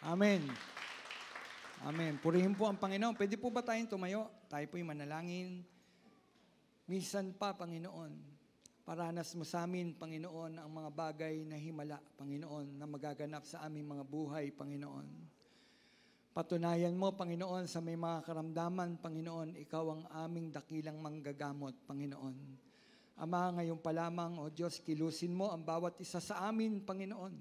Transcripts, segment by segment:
Amen. Amen. Purihin po ang Panginoon. Pwede po ba tayong tumayo? Tayo po'y manalangin. Minsan pa, Panginoon, paranas mo sa amin, Panginoon, ang mga bagay na himala, Panginoon, na magaganap sa aming mga buhay, Panginoon. Patunayan mo, Panginoon, sa may mga karamdaman, Panginoon, ikaw ang aming dakilang manggagamot, Panginoon. Ama, ngayon pa lamang, O Diyos, kilusin mo ang bawat isa sa amin, Panginoon.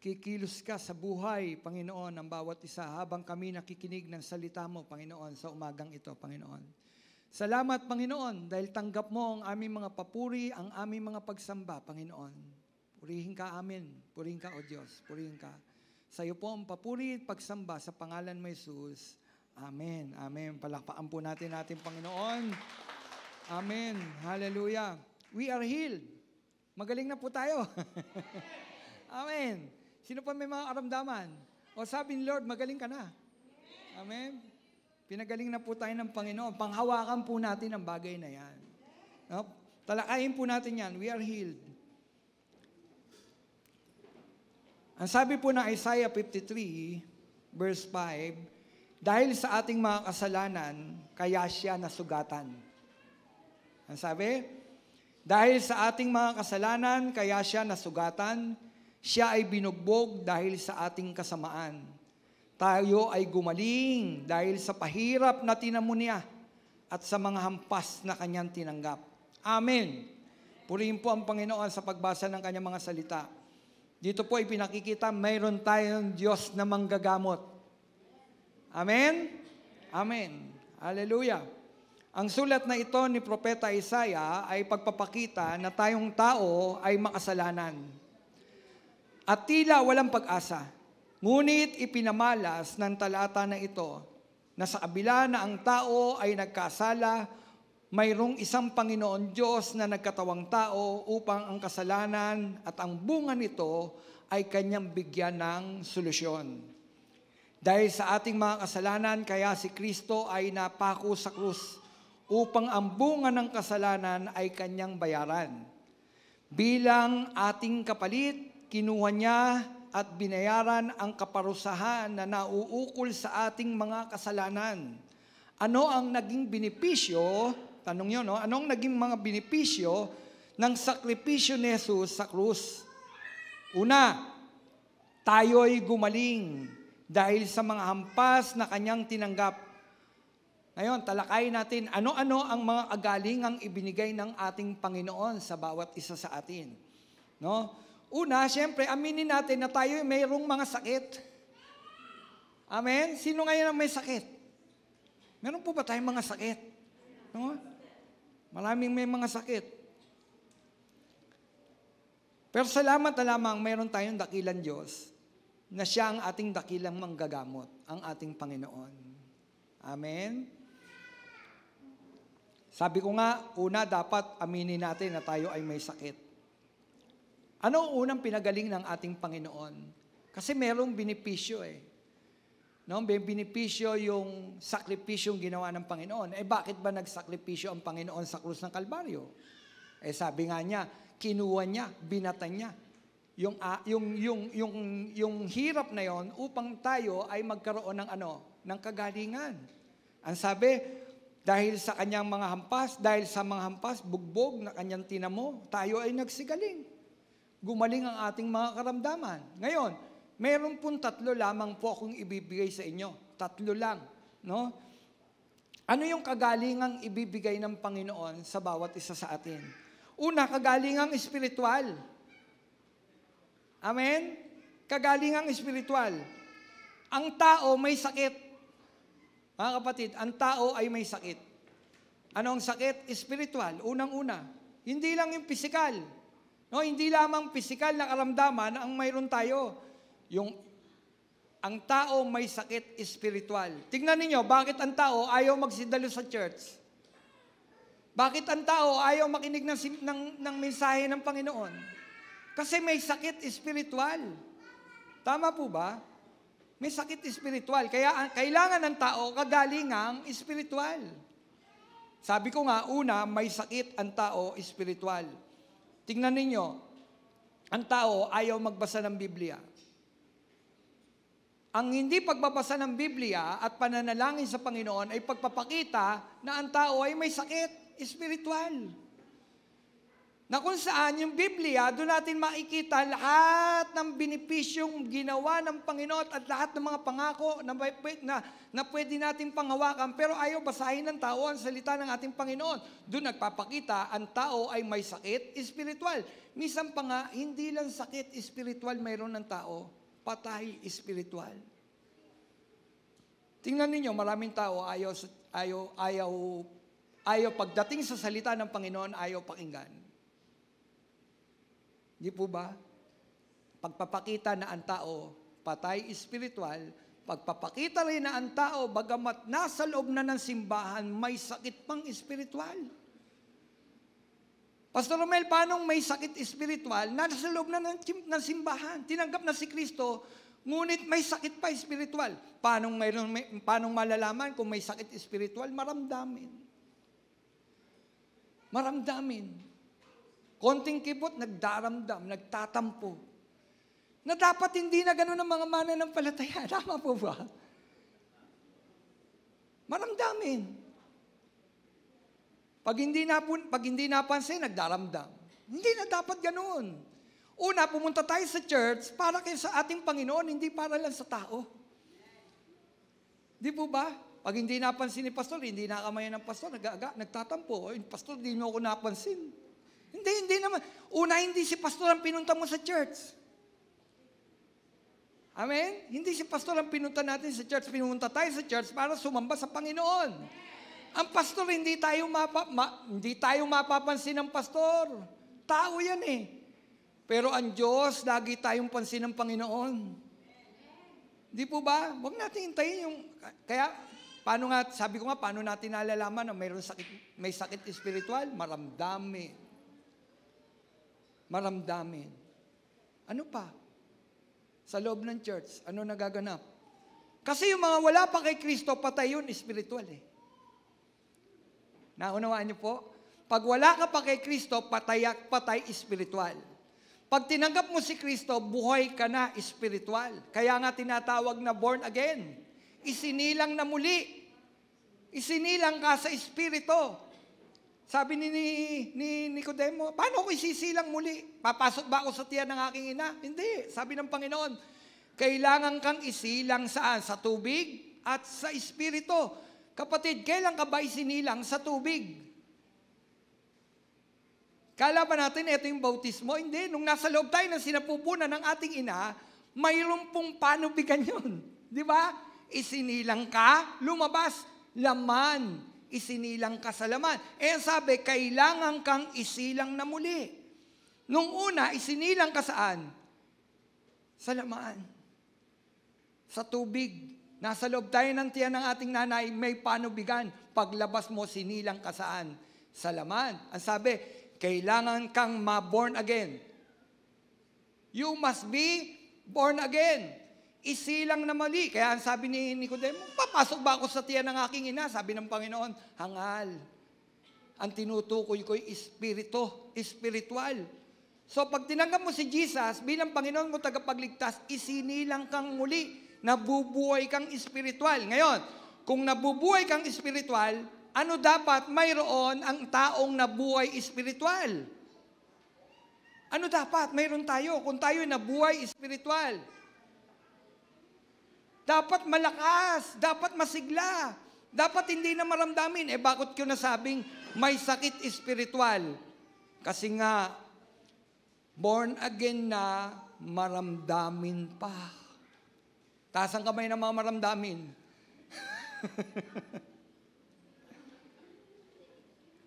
Kikilos ka sa buhay, Panginoon, ang bawat isa habang kami nakikinig ng salita mo, Panginoon, sa umagang ito, Panginoon. Salamat, Panginoon, dahil tanggap mo ang aming mga papuri, ang aming mga pagsamba, Panginoon. Purihin ka amin. Purihin ka, O Diyos. Purihin ka. Sa iyo po ang papuri at pagsamba sa pangalan mo, Jesus. Amen. Amen. Palakpakan po natin Panginoon. Amen. Hallelujah. We are healed. Magaling na po tayo. Amen. Sino pa may mga karamdaman? O sabi ni Lord, magaling ka na. Amen. Pinagaling na po tayo ng Panginoon. Panghawakan po natin ang bagay na yan. No? Talakayin po natin yan. We are healed. Ang sabi po ng Isaiah 53, verse 5, dahil sa ating mga kasalanan, kaya siya nasugatan. Ang sabi? Dahil sa ating mga kasalanan, kaya siya nasugatan. Siya ay binugbog dahil sa ating kasamaan. Tayo ay gumaling dahil sa pahirap na tinamo niya at sa mga hampas na kanyang tinanggap. Amen. Purihin po ang Panginoon sa pagbasa ng kanyang mga salita. Dito po ay pinakikita, mayroon tayong Diyos na manggagamot. Amen? Amen. Hallelujah. Ang sulat na ito ni Propeta Isaiah ay pagpapakita na tayong tao ay makasalanan. At tila walang pag-asa. Ngunit ipinamalas ng talata na ito na sa kabila na ang tao ay nagkasala, mayroong isang Panginoon Diyos na nagkatawang tao upang ang kasalanan at ang bunga nito ay kanyang bigyan ng solusyon. Dahil sa ating mga kasalanan, kaya si Kristo ay napako sa krus upang ang bunga ng kasalanan ay kanyang bayaran. Bilang ating kapalit, kinuha niya at binayaran ang kaparusahan na nauukol sa ating mga kasalanan. Ano ang naging benepisyo? Tanong nyo, no? Anong naging mga benepisyo ng sakripisyo ni Jesus sa krus? Una, tayo'y gumaling dahil sa mga hampas na kanyang tinanggap. Ngayon, talakayin natin, ano-ano ang mga agalingang ibinigay ng ating Panginoon sa bawat isa sa atin. No? Una, siyempre, aminin natin na tayo mayroong mga sakit. Amen? Sino ngayon ang may sakit? Meron po ba tayong mga sakit? No? Maraming may mga sakit. Pero salamat na lamang mayroon tayong dakilang Diyos na siya ang ating dakilang manggagamot, ang ating Panginoon. Amen? Sabi ko nga, una, dapat aminin natin na tayo ay may sakit. Ano ang unang pinagaling ng ating Panginoon? Kasi merong benepisyo eh. No, may benepisyo yung sakripisyong ginawa ng Panginoon. Bakit ba nagsakripisyo ang Panginoon sa krus ng Kalbaryo? Sabi nga niya, kinuha niya, binatan niya. Yung hirap na yon upang tayo ay magkaroon ng ng kagalingan. Ang sabi, dahil sa kanyang mga hampas, dahil sa mga hampas, bugbog na kanyang tinamo, tayo ay nagsigaling. Gumaling ang ating mga karamdaman. Ngayon, meron pong 3 lamang po akong ibibigay sa inyo. 3 lang. No? Ano yung kagalingang ibibigay ng Panginoon sa bawat isa sa atin? Una, kagalingang espiritual. Amen? Kagalingang espiritual. Ang tao may sakit. Mga kapatid, ang tao ay may sakit. Ano ang sakit? Espiritual. Unang-una. Hindi lang yung pisikal. No, hindi lamang pisikal na karamdaman ang mayroon tayo. Ang tao may sakit espiritual. Tingnan ninyo, bakit ang tao ayaw magsindalo sa church? Bakit ang tao ayaw makinig ng mensahe ng Panginoon? Kasi may sakit espiritual. Tama po ba? May sakit espiritual. Kaya kailangan ng tao kagalingang espiritual. Sabi ko nga, una, may sakit ang tao espiritual. Tingnan ninyo, ang tao ayaw magbasa ng Biblia. Ang hindi pagbabasa ng Biblia at pananalangin sa Panginoon ay pagpapakita na ang tao ay may sakit, espiritual. Na kung saan yung Biblia, doon natin makikita lahat ng benepisyong ginawa ng Panginoon at lahat ng mga pangako na pwede natin panghawakan. Pero ayaw basahin ng tao ang salita ng ating Panginoon. Doon nagpapakita, ang tao ay may sakit, espiritual. Minsan pa nga, hindi lang sakit, espiritual mayroon ng tao. Patay, espiritual. Tingnan ninyo, maraming tao ayaw pagdating sa salita ng Panginoon, ayaw pakinggan. Di po ba? Pagpapakita na ang tao, patay, espiritual, pagpapakita rin na ang tao, bagamat nasa loob na ng simbahan, may sakit pang espiritual. Pastor Romel, paano may sakit espiritual? Nasa loob na ng simbahan. Tinanggap na si Kristo, ngunit may sakit pa espiritual. Paano malalaman kung may sakit espiritual? Maramdamin. Konting kibot, nagdaramdam, nagtatampo. Na dapat hindi na gano'n ang mga mananampalataya. Tama po ba? Maramdamin. Pag hindi napansin, nagdaramdam. Hindi na dapat ganoon. Una, pumunta tayo sa church para kayo sa ating Panginoon, hindi para lang sa tao. Di po ba? Pag hindi napansin ni pastor, hindi nakamayan ng pastor, nagtatampo. Pastor, di mo ako napansin. Hindi naman. Una, hindi si pastor ang pinunta mo sa church. Amen? Hindi si pastor ang pinunta natin sa church. Pinunta tayo sa church para sumamba sa Panginoon. Ang pastor, hindi tayo mapapansin ng pastor. Tao yan eh. Pero ang Diyos, lagi tayong pansin ng Panginoon. Di po ba? Huwag natin hintayin yung... Kaya, sabi ko nga, paano natin nalalaman na may sakit espiritual? Maramdamin. Ano pa? Sa loob ng church, ano nagaganap? Kasi yung mga wala pa kay Kristo, patay yun, espiritual eh. Naunawaan niyo po? Pag wala ka pa kay Kristo, patay espiritual. Pag tinanggap mo si Kristo, buhay ka na espiritual. Kaya nga tinatawag na born again. Isinilang na muli. Isinilang ka sa espiritu. Sabi ni Nicodemo, paano ako isisilang muli? Papasok ba ako sa tiyan ng aking ina? Hindi. Sabi ng Panginoon, kailangan kang isilang saan? Sa tubig at sa espiritu. Kapatid, kailan ka ba isinilang sa tubig? Kala ba natin ito yung bautismo? Hindi. Nung nasa loob tayo ng sinapupunan ng ating ina, mayroon pong panubigan yun. Di ba? Isinilang ka, lumabas, laman. Isinilang ka sa laman. Eh sabi, kailangan kang isilang na muli. Nung una, isinilang ka saan? Sa laman. Sa tubig. Nasa loob tayo ng tiyan ng ating nanay, may panubigan. Paglabas mo, sinilang ka saan? Sa laman. Ang sabi, kailangan kang ma-born again. You must be born again. Isilang na mali. Kaya ang sabi ni Nicodemo, papasok ba ako sa tiyan ng aking ina? Sabi ng Panginoon, hangal. Ang tinutukoy ko'y espiritual. So pag tinanggap mo si Jesus bilang Panginoon mo tagapagligtas, isinilang kang muli. Nabubuhay kang espiritual. Ngayon, kung nabubuhay kang espiritual, ano dapat mayroon ang taong nabuhay espiritual? Ano dapat mayroon tayo kung tayo nabuhay espiritual? Dapat malakas, dapat masigla, dapat hindi na maramdamin. Bakit ko nasabing may sakit espiritual? Kasi nga, born again na, maramdamin pa. Taas ang kamay ng mga maramdamin.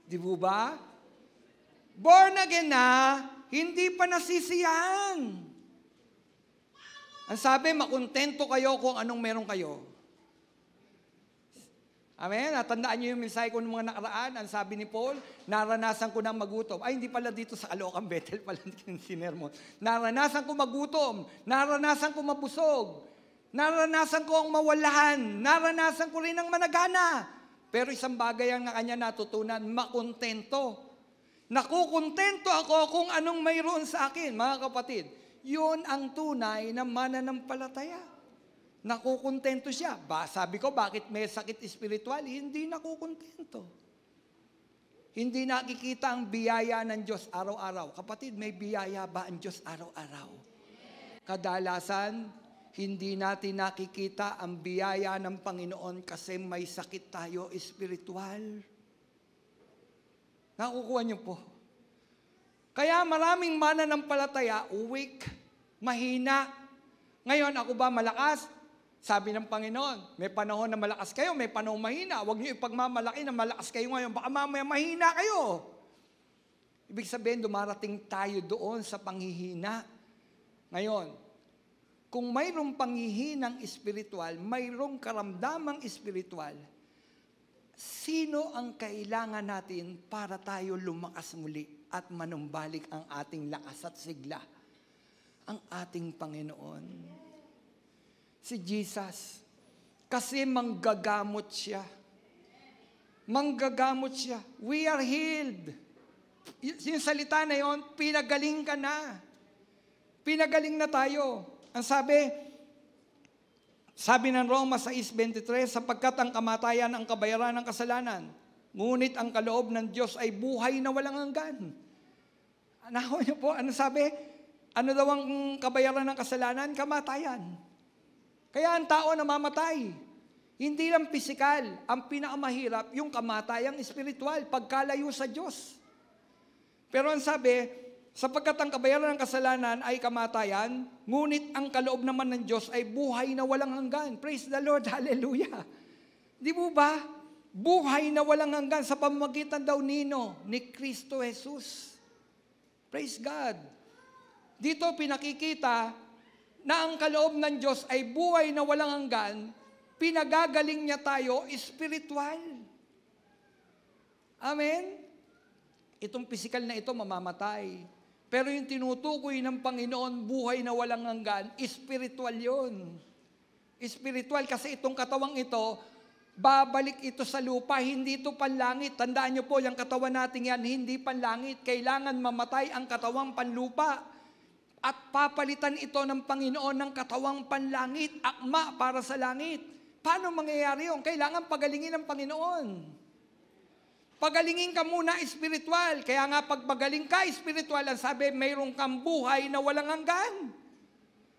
Di po ba? Born again na, hindi pa nasisiyahan. Ang sabi, makontento kayo kung anong meron kayo. Amen? Natandaan niyo yung mensahe ko ng mga nakaraan. Ang sabi ni Paul, naranasan ko ng magutom. Ay, hindi pala dito sa Caloocan, Bethel pala yung sinermon. Naranasan ko magutom. Naranasan ko mabusog. Naranasan ko ang mawalahan. Naranasan ko rin ang managana. Pero isang bagay ang kanya natutunan, makontento. Nakukontento ako kung anong mayroon sa akin, mga kapatid. Yun ang tunay na mananampalataya. Nakukontento siya. Sabi ko, bakit may sakit espiritual? Hindi nakukontento. Hindi nakikita ang biyaya ng Diyos araw-araw. Kapatid, may biyaya ba ang Diyos araw-araw? Kadalasan, hindi natin nakikita ang biyaya ng Panginoon kasi may sakit tayo espiritual. Nakukuha niyo po. Kaya maraming mananampalataya, weak, mahina. Ngayon, ako ba malakas? Sabi ng Panginoon, may panahon na malakas kayo, may panahon mahina. Huwag niyo ipagmamalaki na malakas kayo ngayon, baka mamaya mahina kayo. Ibig sabihin, dumarating tayo doon sa panghihina. Ngayon, kung mayroong panghihinang espiritual, mayroong karamdamang espiritual, sino ang kailangan natin para tayo lumakas muli at manumbalik ang ating lakas at sigla? Ang ating Panginoon. Si Jesus. Kasi manggagamot siya. Manggagamot siya. We are healed. Yung salita na yon, pinagaling ka na. Pinagaling na tayo. Ang sabi ng Roma 6:23, sapagkat ang kamatayan ang kabayaran ng kasalanan, ngunit ang kaloob ng Diyos ay buhay na walang hanggan. Nakuha niyo po, ano sabi? Ano daw ang kabayaran ng kasalanan? Kamatayan. Kaya ang tao namamatay. Hindi lang pisikal. Ang pinakamahirap, yung kamatayang espiritual, pagkalayo sa Diyos. Pero ang sabi, sapagkat ang kabayaran ng kasalanan ay kamatayan, ngunit ang kaloob naman ng Diyos ay buhay na walang hanggan. Praise the Lord, hallelujah. Di mo ba? Buhay na walang hanggan sa pamamagitan daw ni Kristo Jesus. Praise God. Dito pinakikita na ang kaloob ng Diyos ay buhay na walang hanggan, pinagagaling niya tayo spiritual. Amen? Itong physical na ito mamamatay. Pero yung tinutukoy ng Panginoon, buhay na walang hanggan, spiritual yun. Spiritual kasi itong katawang ito, babalik ito sa lupa, hindi ito panlangit. Tandaan niyo po, yung katawan natin yan, hindi panlangit. Kailangan mamatay ang katawang panlupa. At papalitan ito ng Panginoon ng katawang panlangit, akma para sa langit. Paano mangyayari yun? Kailangan pagalingin ng Panginoon. Pagalingin ka muna espiritual. Kaya nga pagpagaling ka espiritual, ang sabi, mayroon kang buhay na walang hanggan.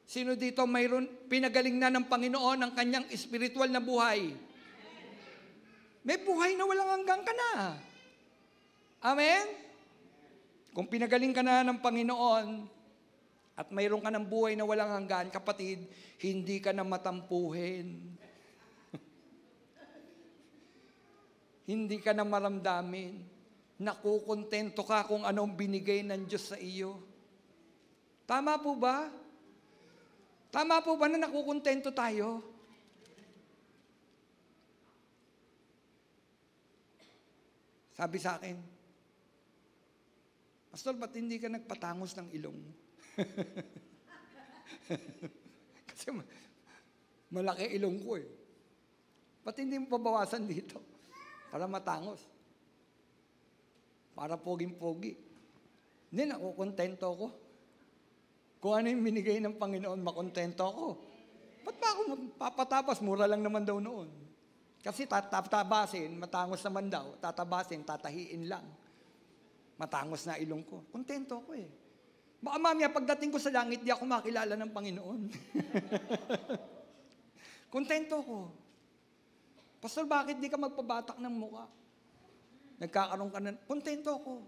Sino dito mayroon pinagaling na ng Panginoon ang kanyang espiritual na buhay? May buhay na walang hanggan ka na. Amen? Kung pinagaling ka na ng Panginoon, at mayroon ka ng buhay na walang hanggan, kapatid, hindi ka na matampuhin. Hindi ka na maramdamin. Nakukontento ka kung anong binigay ng Diyos sa iyo. Tama po ba? Tama po ba na nakukontento tayo? Sabi sa akin, Pastor, ba't hindi ka nagpatangos ng ilong? Kasi malaki ilong ko eh. Ba't hindi mo pabawasan dito? Para matangos. Para poging-pogi. Hindi, nakukontento ako. Kung ano yung binigay ng Panginoon, makontento ako. Ba't ba ako papatapas? Mura lang naman daw noon. Kasi tatabasin, matangos naman daw. Tatabasin, tatahiin lang. Matangos na ilong ko. Kontento ako eh. Baka mamaya, pagdating ko sa langit, di ako makilala ng Panginoon. Kontento ko. Pastor, bakit di ka magpabatak ng mukha? Nagkakaroon ka na, kontento ko.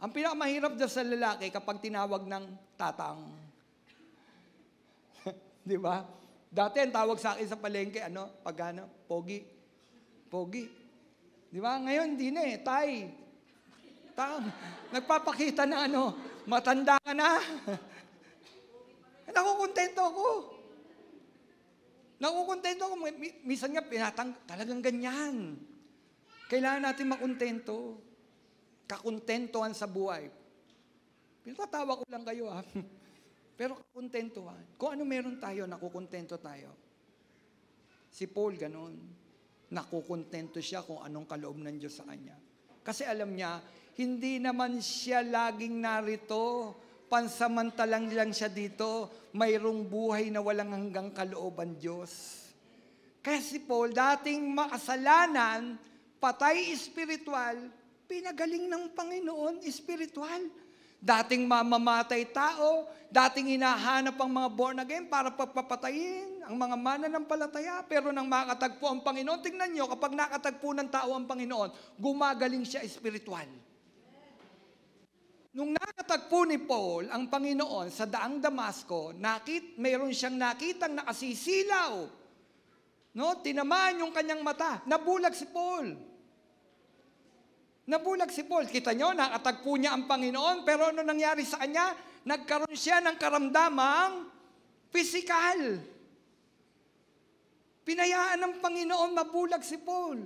Ang pinakamahirap dyan sa lalaki kapag tinawag ng tatang. Di ba? Dati ang tawag sa akin sa palengke, pogi. Pogi. Di ba? Ngayon, hindi na eh, tay. Nagpapakita na matanda ka na. Nakukontento ako. Nakukontento ako. Minsan nga, talagang ganyan. Kailangan natin makontento. Kakontentuhan sa buhay. Pinatatawa ko lang kayo Pero kakontentuhan. Kung ano meron tayo, nakukontento tayo. Si Paul, ganun. Nakukontento siya kung anong kaloob ng Diyos sa kanya. Kasi alam niya, hindi naman siya laging narito pansamantalang lang siya dito. Mayroong buhay na walang hanggang kalooban Diyos. Kaya si Paul, dating makasalanan, patay espiritual, pinagaling ng Panginoon espiritual. Dating mamamatay tao, dating hinahanap ang mga born again para pagpapatayin ang mga mananampalataya. Pero nang makatagpo ang Panginoon, tingnan nyo, kapag nakatagpo ng tao ang Panginoon, gumagaling siya espiritual. Nung nakatagpo ni Paul ang Panginoon sa daang Damasco, mayroon siyang nakitang nakasisilaw. No? Tinamaan yung kanyang mata. Nabulag si Paul. Nabulag si Paul. Kita nyo, nakatagpo niya ang Panginoon, pero ano nangyari sa kanya? Nagkaroon siya ng karamdamang pisikal. Pinayaan ng Panginoon, mabulag si Paul.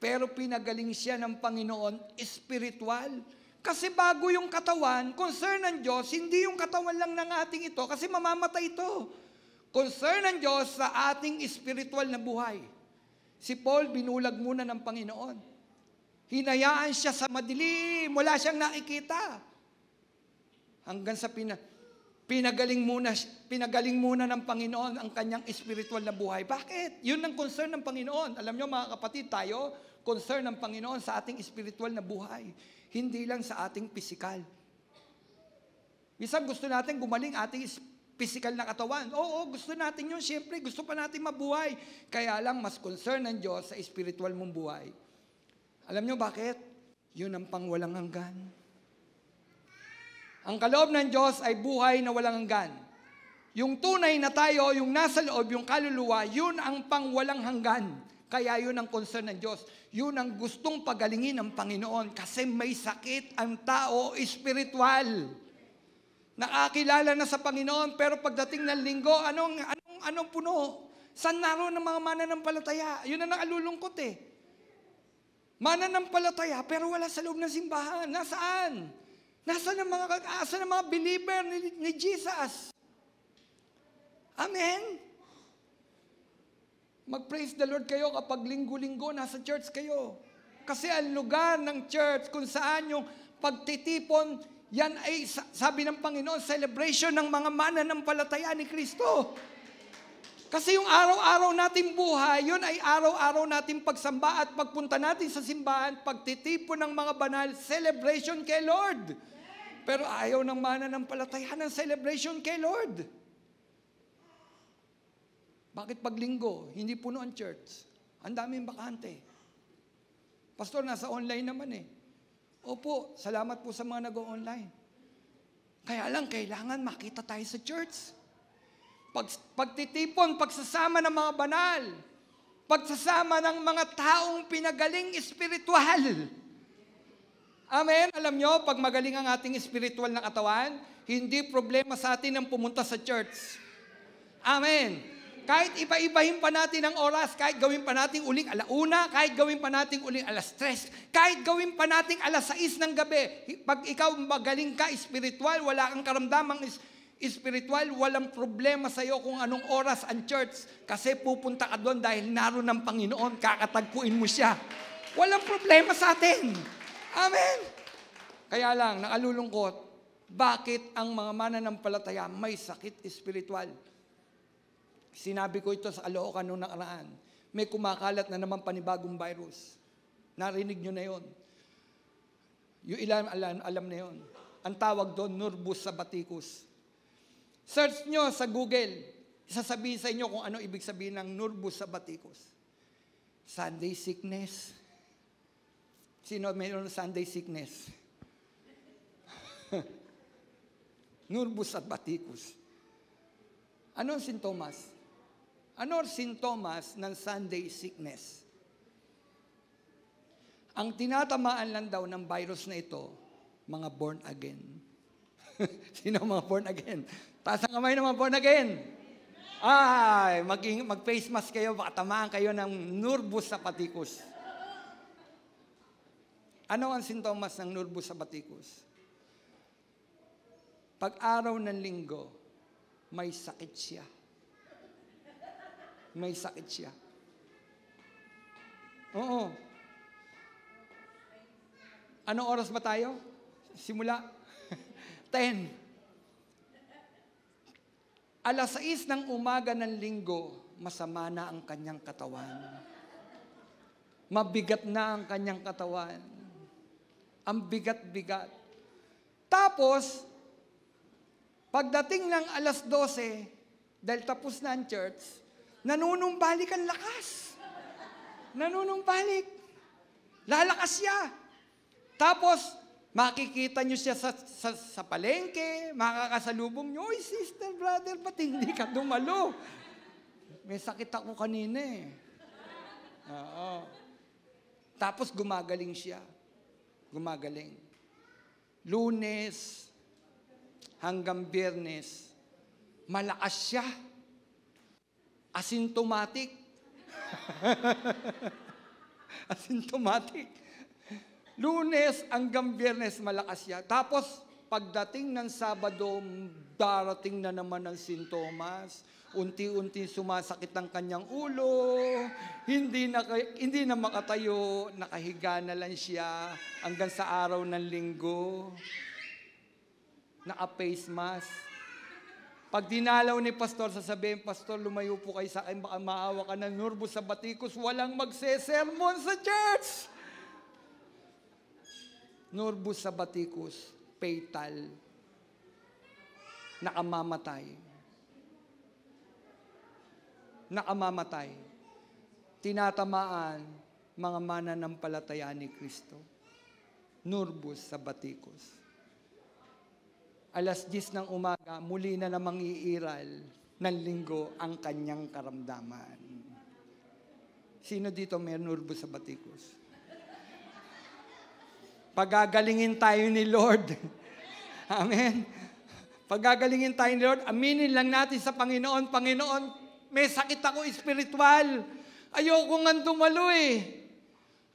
Pero pinagaling siya ng Panginoon, espiritual. Kasi bago yung katawan, concern ng Diyos, hindi yung katawan lang ng ating ito, kasi mamamatay ito. Concern ng Diyos sa ating espiritual na buhay. Si Paul, binulag muna ng Panginoon. Hinayaan siya sa madilim, wala siyang nakikita. Hanggang sa pinagaling muna ng Panginoon ang kanyang espiritual na buhay. Bakit? Yun ang concern ng Panginoon. Alam nyo mga kapatid, tayo, concern ng Panginoon sa ating espiritual na buhay. Hindi lang sa ating pisikal. Minsan gusto natin gumaling ating pisikal na katawan. Oo, gusto natin yun. Siyempre, gusto pa natin mabuhay. Kaya lang, mas concern ng Diyos sa espiritual mong buhay. Alam nyo bakit? Yun ang pangwalang hanggan. Ang kaloob ng Diyos ay buhay na walang hanggan. Yung tunay na tayo, yung nasa loob, yung kaluluwa, yun ang pangwalang hanggan. Kaya yun ang concern ng Diyos. Yun ang gustong pagalingin ng Panginoon kasi may sakit ang tao espiritual. Nakakilala na sa Panginoon pero pagdating ng linggo, anong puno? Saan naroon ng mga mananampalataya? Yun ang nakalulungkot eh. Mananampalataya pero wala sa loob ng simbahan. Nasaan? Nasaan ang mga believer ni Jesus? Amen? Mag-praise the Lord kayo kapag linggo-linggo nasa church kayo. Kasi ang lugar ng church kung saan yung pagtitipon, yan ay, sabi ng Panginoon, celebration ng mga mananampalataya ni Kristo. Kasi yung araw-araw nating buhay, yun ay araw-araw nating pagsamba at pagpunta natin sa simbahan, pagtitipon ng mga banal, celebration kay Lord. Pero ayaw ng mananampalataya ng celebration kay Lord. Bakit pag linggo, hindi puno ang church? Ang daming bakante. Pastor, nasa online naman eh. Opo, salamat po sa mga nag-online. Kaya lang, kailangan makita tayo sa church. Pagtitipon, pagsasama ng mga banal, pagsasama ng mga taong pinagaling espiritual. Amen? Alam nyo, pag magaling ang ating espiritual na katawan, hindi problema sa atin ang pumunta sa church. Amen? Kahit iba-ibahin pa natin ang oras, kahit gawin pa natin uling 1:00, kahit gawin pa natin uling 3:00, kahit gawin pa natin 6:00 ng gabi, pag ikaw magaling ka espiritual, wala kang karamdamang espiritual, walang problema sa iyo kung anong oras ang church. Kasi pupunta ka doon dahil naroon ng Panginoon, kakatagpuin mo siya. Walang problema sa atin. Amen? Kaya lang, nakalulungkot, bakit ang mga mananampalataya may sakit espiritual? Sinabi ko ito sa Caloocan noong nakaraan. May kumakalat na naman panibagong virus. Narinig nyo na yon. Yung ilan alam na yon. Ang tawag doon, Morbus Sabaticus. Search nyo sa Google. Isasabihin sa inyo kung ano ibig sabihin ng Morbus Sabaticus. Sunday sickness. Sino mayroon Sunday sickness? Morbus Sabaticus. Ano ang sintomas? Ano ang sintomas ng Sunday sickness? Ang tinatamaan lang daw ng virus na ito, mga born again. Sino mga born again? Taas ang kamay ng mga born again. Ay, mag-face mask kayo, baka tamaan kayo ng Morbus Sabaticus. Ano ang sintomas ng Morbus Sabaticus? Pag araw ng linggo, may sakit siya. May sakit siya. Oo. Anong oras ba tayo? Simula? 10. 6:00 ng umaga ng linggo, masama na ang kanyang katawan. Mabigat na ang kanyang katawan. Ang bigat-bigat. Tapos, pagdating ng 12:00, dahil tapos na ang church, nanunumbalik ang lakas. Nanunumbalik. Lalakas siya. Tapos, makikita nyo siya sa palengke, makakasalubong nyo, "Oy, sister, brother, ba't hindi ka dumalo? May sakit ako kanina eh." Oo. Tapos gumagaling siya. Gumagaling. Lunes hanggang Biyernes, malakas siya. Asymptomatic. Asymptomatic. Lunes hanggang Biyernes, malakas siya. Tapos, pagdating ng Sabado, darating na naman ang sintomas. Unti-unti sumasakit ang kanyang ulo, hindi na makatayo, nakahiga na lang siya hanggang sa araw ng linggo. Naka-face mask. Pag dinalaw ni pastor, sasabihin, "Pastor, lumayo po kayo sa akin, baka maawa ka ng nervous sa batikos." Walang magsesermon sa church. Nervous sa batikos, fatal, nakamamatay. Nakamamatay. Tinatamaan mga mananampalataya ni Kristo. Nervous sa batikos. 10:00 ng umaga, muli na namang iiral ng linggo ang kanyang karamdaman. Sino dito may nervous sa batikos? Pagagalingin tayo ni Lord. Amen. Pagagalingin tayo ni Lord, aminin lang natin sa Panginoon, "Panginoon, may sakit ako espiritual. Ayoko nga dumalo eh."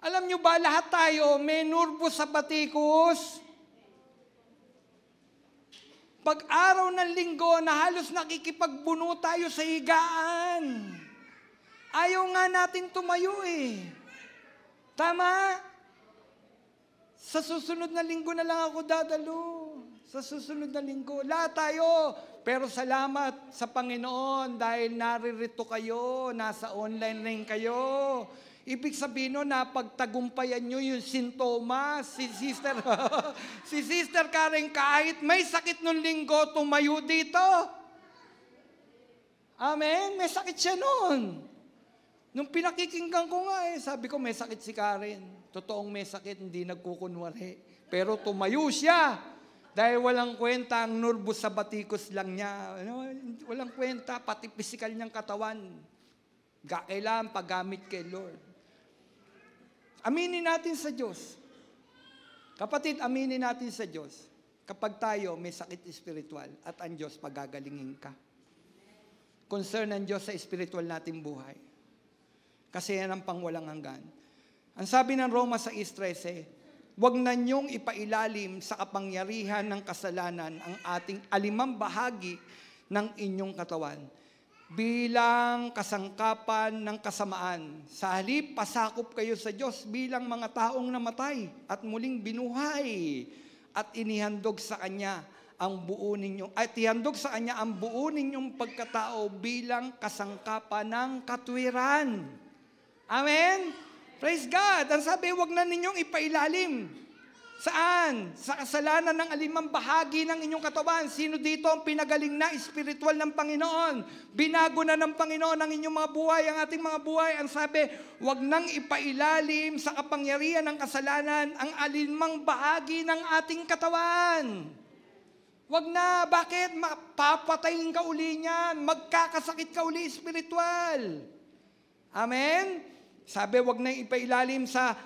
Alam nyo ba, lahat tayo may nervous sa batikos. Pag araw ng linggo na halos nakikipagbuno tayo sa higaan. Ayaw nga natin tumayo eh. Tama? Sa susunod na linggo na lang ako dadalo. Sa susunod na linggo. Lahat tayo. Pero salamat sa Panginoon dahil naririto kayo, nasa online rin kayo. Ibig sabihin nun na pagtagumpayan nyo yung sintomas. Si Sister Karen kahit may sakit nung linggo, tumayo dito. Amen? May sakit siya nun. Nung pinakikinggan ko nga sabi ko may sakit si Karen. Totoong may sakit, hindi nagkukunwari. Pero tumayo siya. Dahil walang kwenta ang nervous sa batikos lang niya. Walang kwenta, pati physical niyang katawan. Kailangan paggamit kay Lord. Aminin natin sa Diyos. Kapatid, aminin natin sa Diyos. Kapag tayo may sakit espiritual at ang Diyos pagagalingin ka. Concern ng Diyos sa espiritual nating buhay. Kasi yan ang pangwalang hanggan. Ang sabi ng Roma 6:13, "Huwag na niyong ipailalim sa kapangyarihan ng kasalanan ang ating alimang bahagi ng inyong katawan bilang kasangkapan ng kasamaan. Sa halip, pasakop kayo sa Diyos bilang mga taong namatay at muling binuhay at inihandog sa Kanya ang buo ninyong pagkatao bilang kasangkapan ng katwiran." Amen? Praise God! Ang sabi, huwag na ninyong ipailalim. Saan? Sa kasalanan ng alimang bahagi ng inyong katawan. Sino dito ang pinagaling na espiritual ng Panginoon? Binago na ng Panginoon ang inyong mga buhay, ang ating mga buhay. Ang sabi, huwag nang ipailalim sa kapangyarihan ng kasalanan ang alimang bahagi ng ating katawan. Huwag na. Bakit? Papatayin ka uli niyan. Magkakasakit ka uli espiritual. Amen? Sabi, huwag na ipailalim sa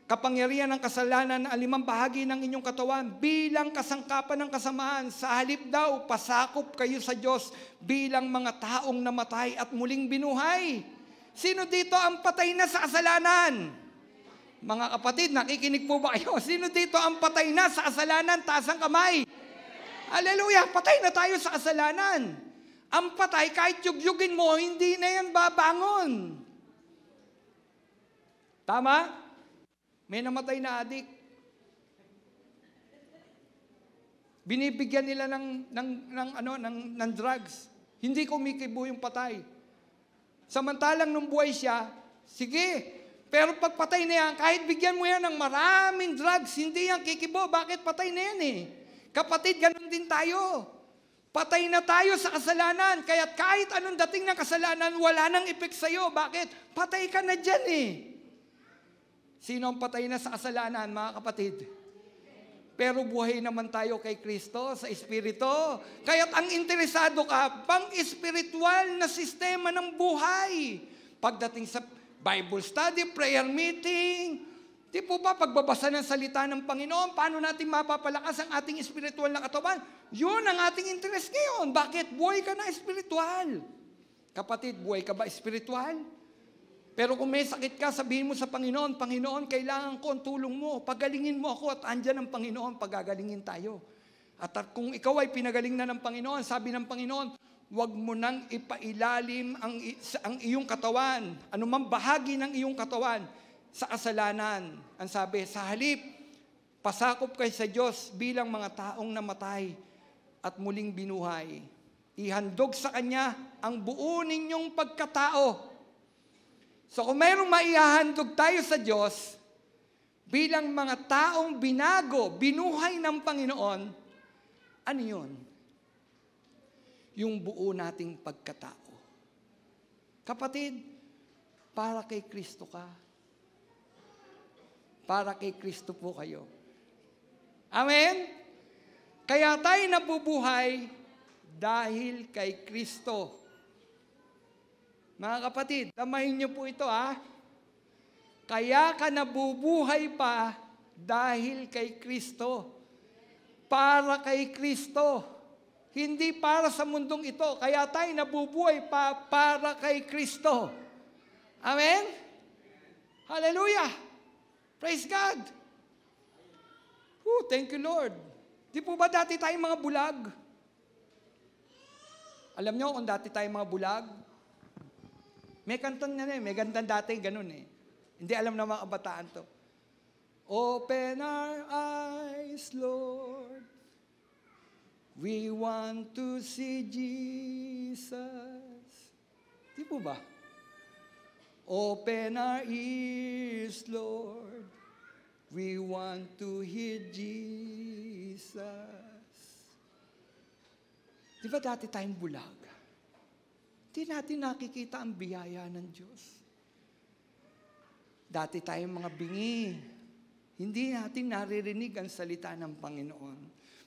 kapangyarihan ng kasalanan ng alimang bahagi ng inyong katawan bilang kasangkapan ng kasamaan. Sa halip daw, pasakop kayo sa Diyos bilang mga taong namatay at muling binuhay. Sino dito ang patay na sa kasalanan? Mga kapatid, nakikinig po ba kayo? Sino dito ang patay na sa kasalanan? Taas ang kamay. Hallelujah! Patay na tayo sa kasalanan. Ang patay, kahit yugyugin mo, hindi na yan babangon. Tama? May namatay na adik. Binibigyan nila ng drugs. Hindi kumikibo yung patay. Samantalang nung buhay siya, sige, pero pag patay na yan, kahit bigyan mo yan ng maraming drugs, hindi yan kikibo. Bakit? Patay na yan eh. Kapatid, ganun din tayo. Patay na tayo sa kasalanan. Kaya kahit anong dating ng kasalanan, wala nang epek sa'yo. Bakit? Patay ka na dyan eh. Sino ang patay na sa kasalanan, mga kapatid? Pero buhay naman tayo kay Kristo sa Espiritu. Kaya't ang interesado ka, pang espiritual na sistema ng buhay. Pagdating sa Bible study, prayer meeting, di po ba pagbabasa ng salita ng Panginoon, paano natin mapapalakas ang ating espiritual na katawan? Yun ang ating interest ngayon. Bakit? Buhay ka na espiritual. Kapatid, buhay ka ba espiritual? Pero kung may sakit ka, sabihin mo sa Panginoon, Panginoon, kailangan ko ang tulong mo. Pagalingin mo ako at andyan ang Panginoon, pagagalingin tayo. At kung ikaw ay pinagaling na ng Panginoon, sabi ng Panginoon, huwag mo nang ipailalim ang iyong katawan, anumang bahagi ng iyong katawan, sa kasalanan. Ang sabi, sa halip, pasakop kay sa Diyos bilang mga taong namatay at muling binuhay. Ihandog sa Kanya ang buo ninyong pagkatao. So kung mayroong maihahandog tayo sa Diyos, bilang mga taong binago, binuhay ng Panginoon, ano yun? Yung buo nating pagkatao. Kapatid, para kay Kristo ka. Para kay Kristo po kayo. Amen? Kaya tayo nabubuhay dahil kay Kristo. Mga kapatid, tamahin niyo po ito Kaya ka nabubuhay pa dahil kay Kristo. Para kay Kristo. Hindi para sa mundong ito. Kaya tayo nabubuhay pa para kay Kristo. Amen? Hallelujah! Praise God! Thank you, Lord. Di po ba dati tayong mga bulag? Alam nyo kung dati tayong mga bulag? May kantang may gandang dati, ganun eh. Hindi alam na mga kabataan to. Open our eyes, Lord. We want to see Jesus. Di po ba? Open our ears, Lord. We want to hear Jesus. Di ba dati tayong bulag? Di natin nakikita ang biyaya ng Diyos. Dati tayong mga bingi. Hindi natin naririnig ang salita ng Panginoon.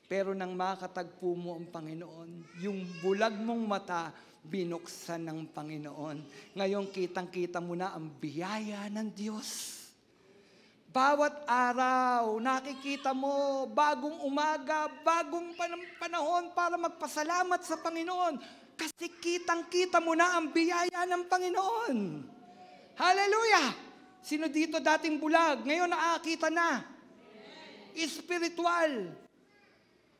Pero nang makatagpo mo ang Panginoon, yung bulag mong mata, binuksan ng Panginoon. Ngayon, kitang-kita mo na ang biyaya ng Diyos. Bawat araw, nakikita mo, bagong umaga, bagong panahon para magpasalamat sa Panginoon. Kasi kitang-kita mo na ang biyaya ng Panginoon. Hallelujah! Sino dito dating bulag? Ngayon nakakita na. Spiritual.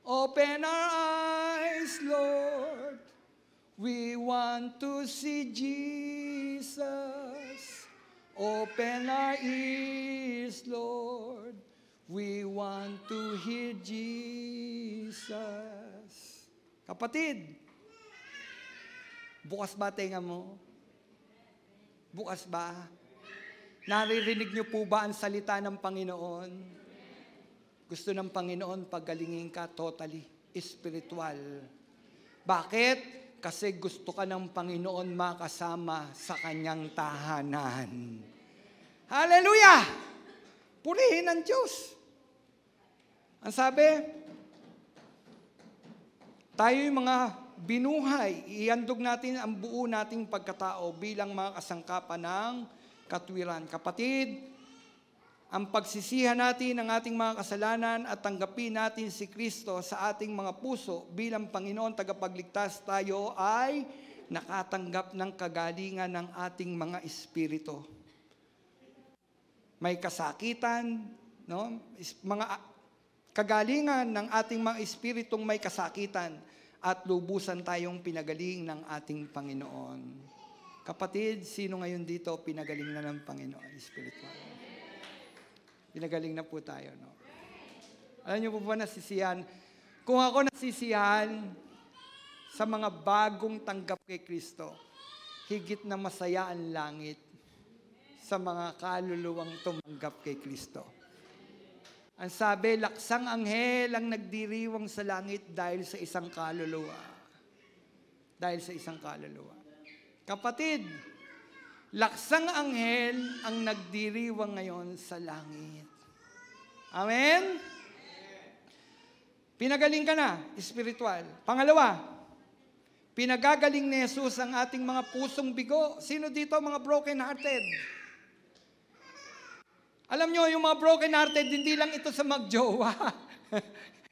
Open our eyes, Lord. We want to see Jesus. Open our ears, Lord. We want to hear Jesus. Kapatid, bukas ba tenga mo? Bukas ba? Naririnig niyo po ba ang salita ng Panginoon? Gusto ng Panginoon pagalingin ka totally, spiritual. Bakit? Kasi gusto ka ng Panginoon makasama sa kanyang tahanan. Hallelujah! Purihin ang Diyos. Ang sabi, tayo yung mga binuhay, ihandog natin ang buo nating pagkatao bilang mga kasangkapan ng katwiran. Kapatid, ang pagsisihan natin ng ating mga kasalanan at tanggapin natin si Kristo sa ating mga puso bilang Panginoon tagapagligtas, tayo ay nakatanggap ng kagalingan ng ating mga espiritu. May kasakitan, no? Mga kagalingan ng ating mga espiritong may kasakitan at lubusan tayong pinagaling ng ating Panginoon. Kapatid, sino ngayon dito pinagaling na ng Panginoon espiritual? Pinagaling na po tayo, no? Alam niyo po ba nasisiyahan? Kung ako nasisiyahan sa mga bagong tanggap kay Kristo, higit na masaya ang langit sa mga kaluluwang tumanggap kay Kristo. Ang sabi, laksang anghel ang nagdiriwang sa langit dahil sa isang kaluluwa. Dahil sa isang kaluluwa. Kapatid, laksang anghel ang nagdiriwang ngayon sa langit. Amen? Pinagaling ka na, spiritual. Pangalawa, pinagagaling ni Jesus ang ating mga pusong bigo. Sino dito mga broken-hearted? Alam nyo, yung mga broken-hearted, hindi lang ito sa magjowa.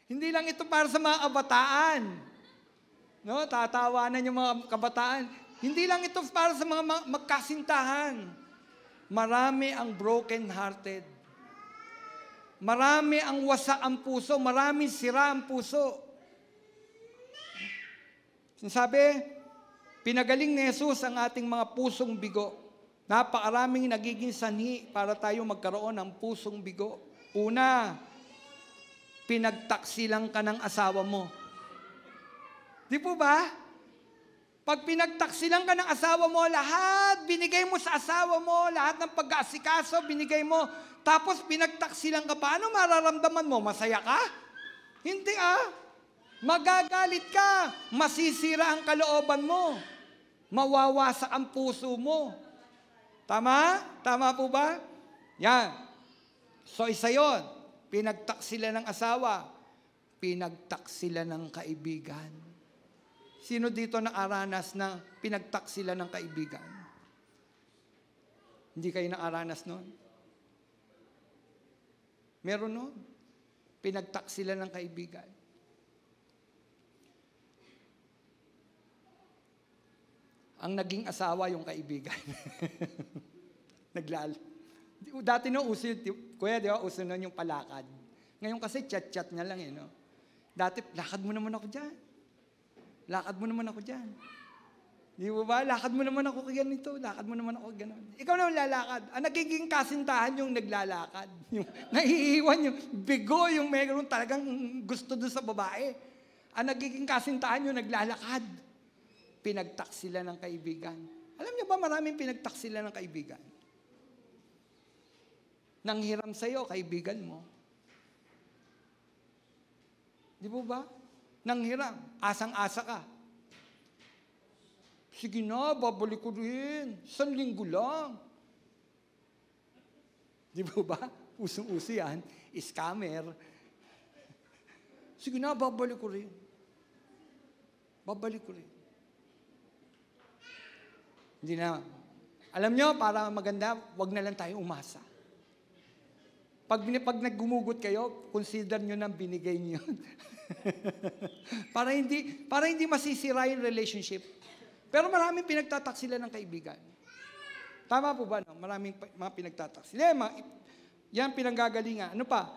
Hindi lang ito para sa mga kabataan. No, tatawanan yung mga kabataan. Hindi lang ito para sa mga magkasintahan. Marami ang broken-hearted. Marami ang wasa ang puso, marami sira ang puso. Sinasabi, pinagaling ni Jesus ang ating mga pusong bigo. Napakaraming nagiging sanhi para tayo magkaroon ng pusong bigo. Una, pinagtaksilang ka ng asawa mo. Di po ba? Pag pinagtaksilang ka ng asawa mo, lahat binigay mo sa asawa mo, lahat ng pag-aasikaso binigay mo, tapos pinagtaksilang ka, paano mararamdaman mo? Masaya ka? Hindi Magagalit ka, masisira ang kalooban mo, mawawasak ang puso mo. Tama? Tama po ba? Yan. So isa yun, pinagtaksila ng asawa, pinagtaksila ng kaibigan. Sino dito nakaranas na pinagtaksila ng kaibigan? Hindi kayo nakaranas nun? Meron nun. Pinagtaksila ng kaibigan. Ang naging asawa yung kaibigan. Dati no, uso yun, kuya, di ba, uso nun yung palakad. Ngayon kasi chat-chat na lang no? Dati, lakad mo naman ako dyan. Lakad mo naman ako dyan. Di ba? Lakad mo naman ako ganito. Lakad mo naman ako gano'n. Ikaw naman lalakad. Ang nagiging kasintahan yung naglalakad. Yung naiiwan yung bigo, yung mayroon talagang gusto doon sa babae. Ang nagiging kasintahan yung naglalakad. Pinagtaksila ng kaibigan. Alam niyo ba maraming pinagtaksila ng kaibigan? Nanghiram sa'yo, kaibigan mo. Di ba? Nanghiram. Asang-asa ka. Sige na, babalik ko rin. 1 linggo lang. Di ba? Usong-uso yan. Scammer. Sige na, babalik ko rin. Babalik ko rin. Hindi na. Alam nyo, para maganda, wag na lang tayo umasa. Pag naggumugot kayo, consider nyo na binigay nyo. para hindi masisira yung relationship. Pero maraming pinagtataksila ng kaibigan. Tama po ba? No? Maraming mga pinagtataksila. Yan pinanggagalingan. Ano pa?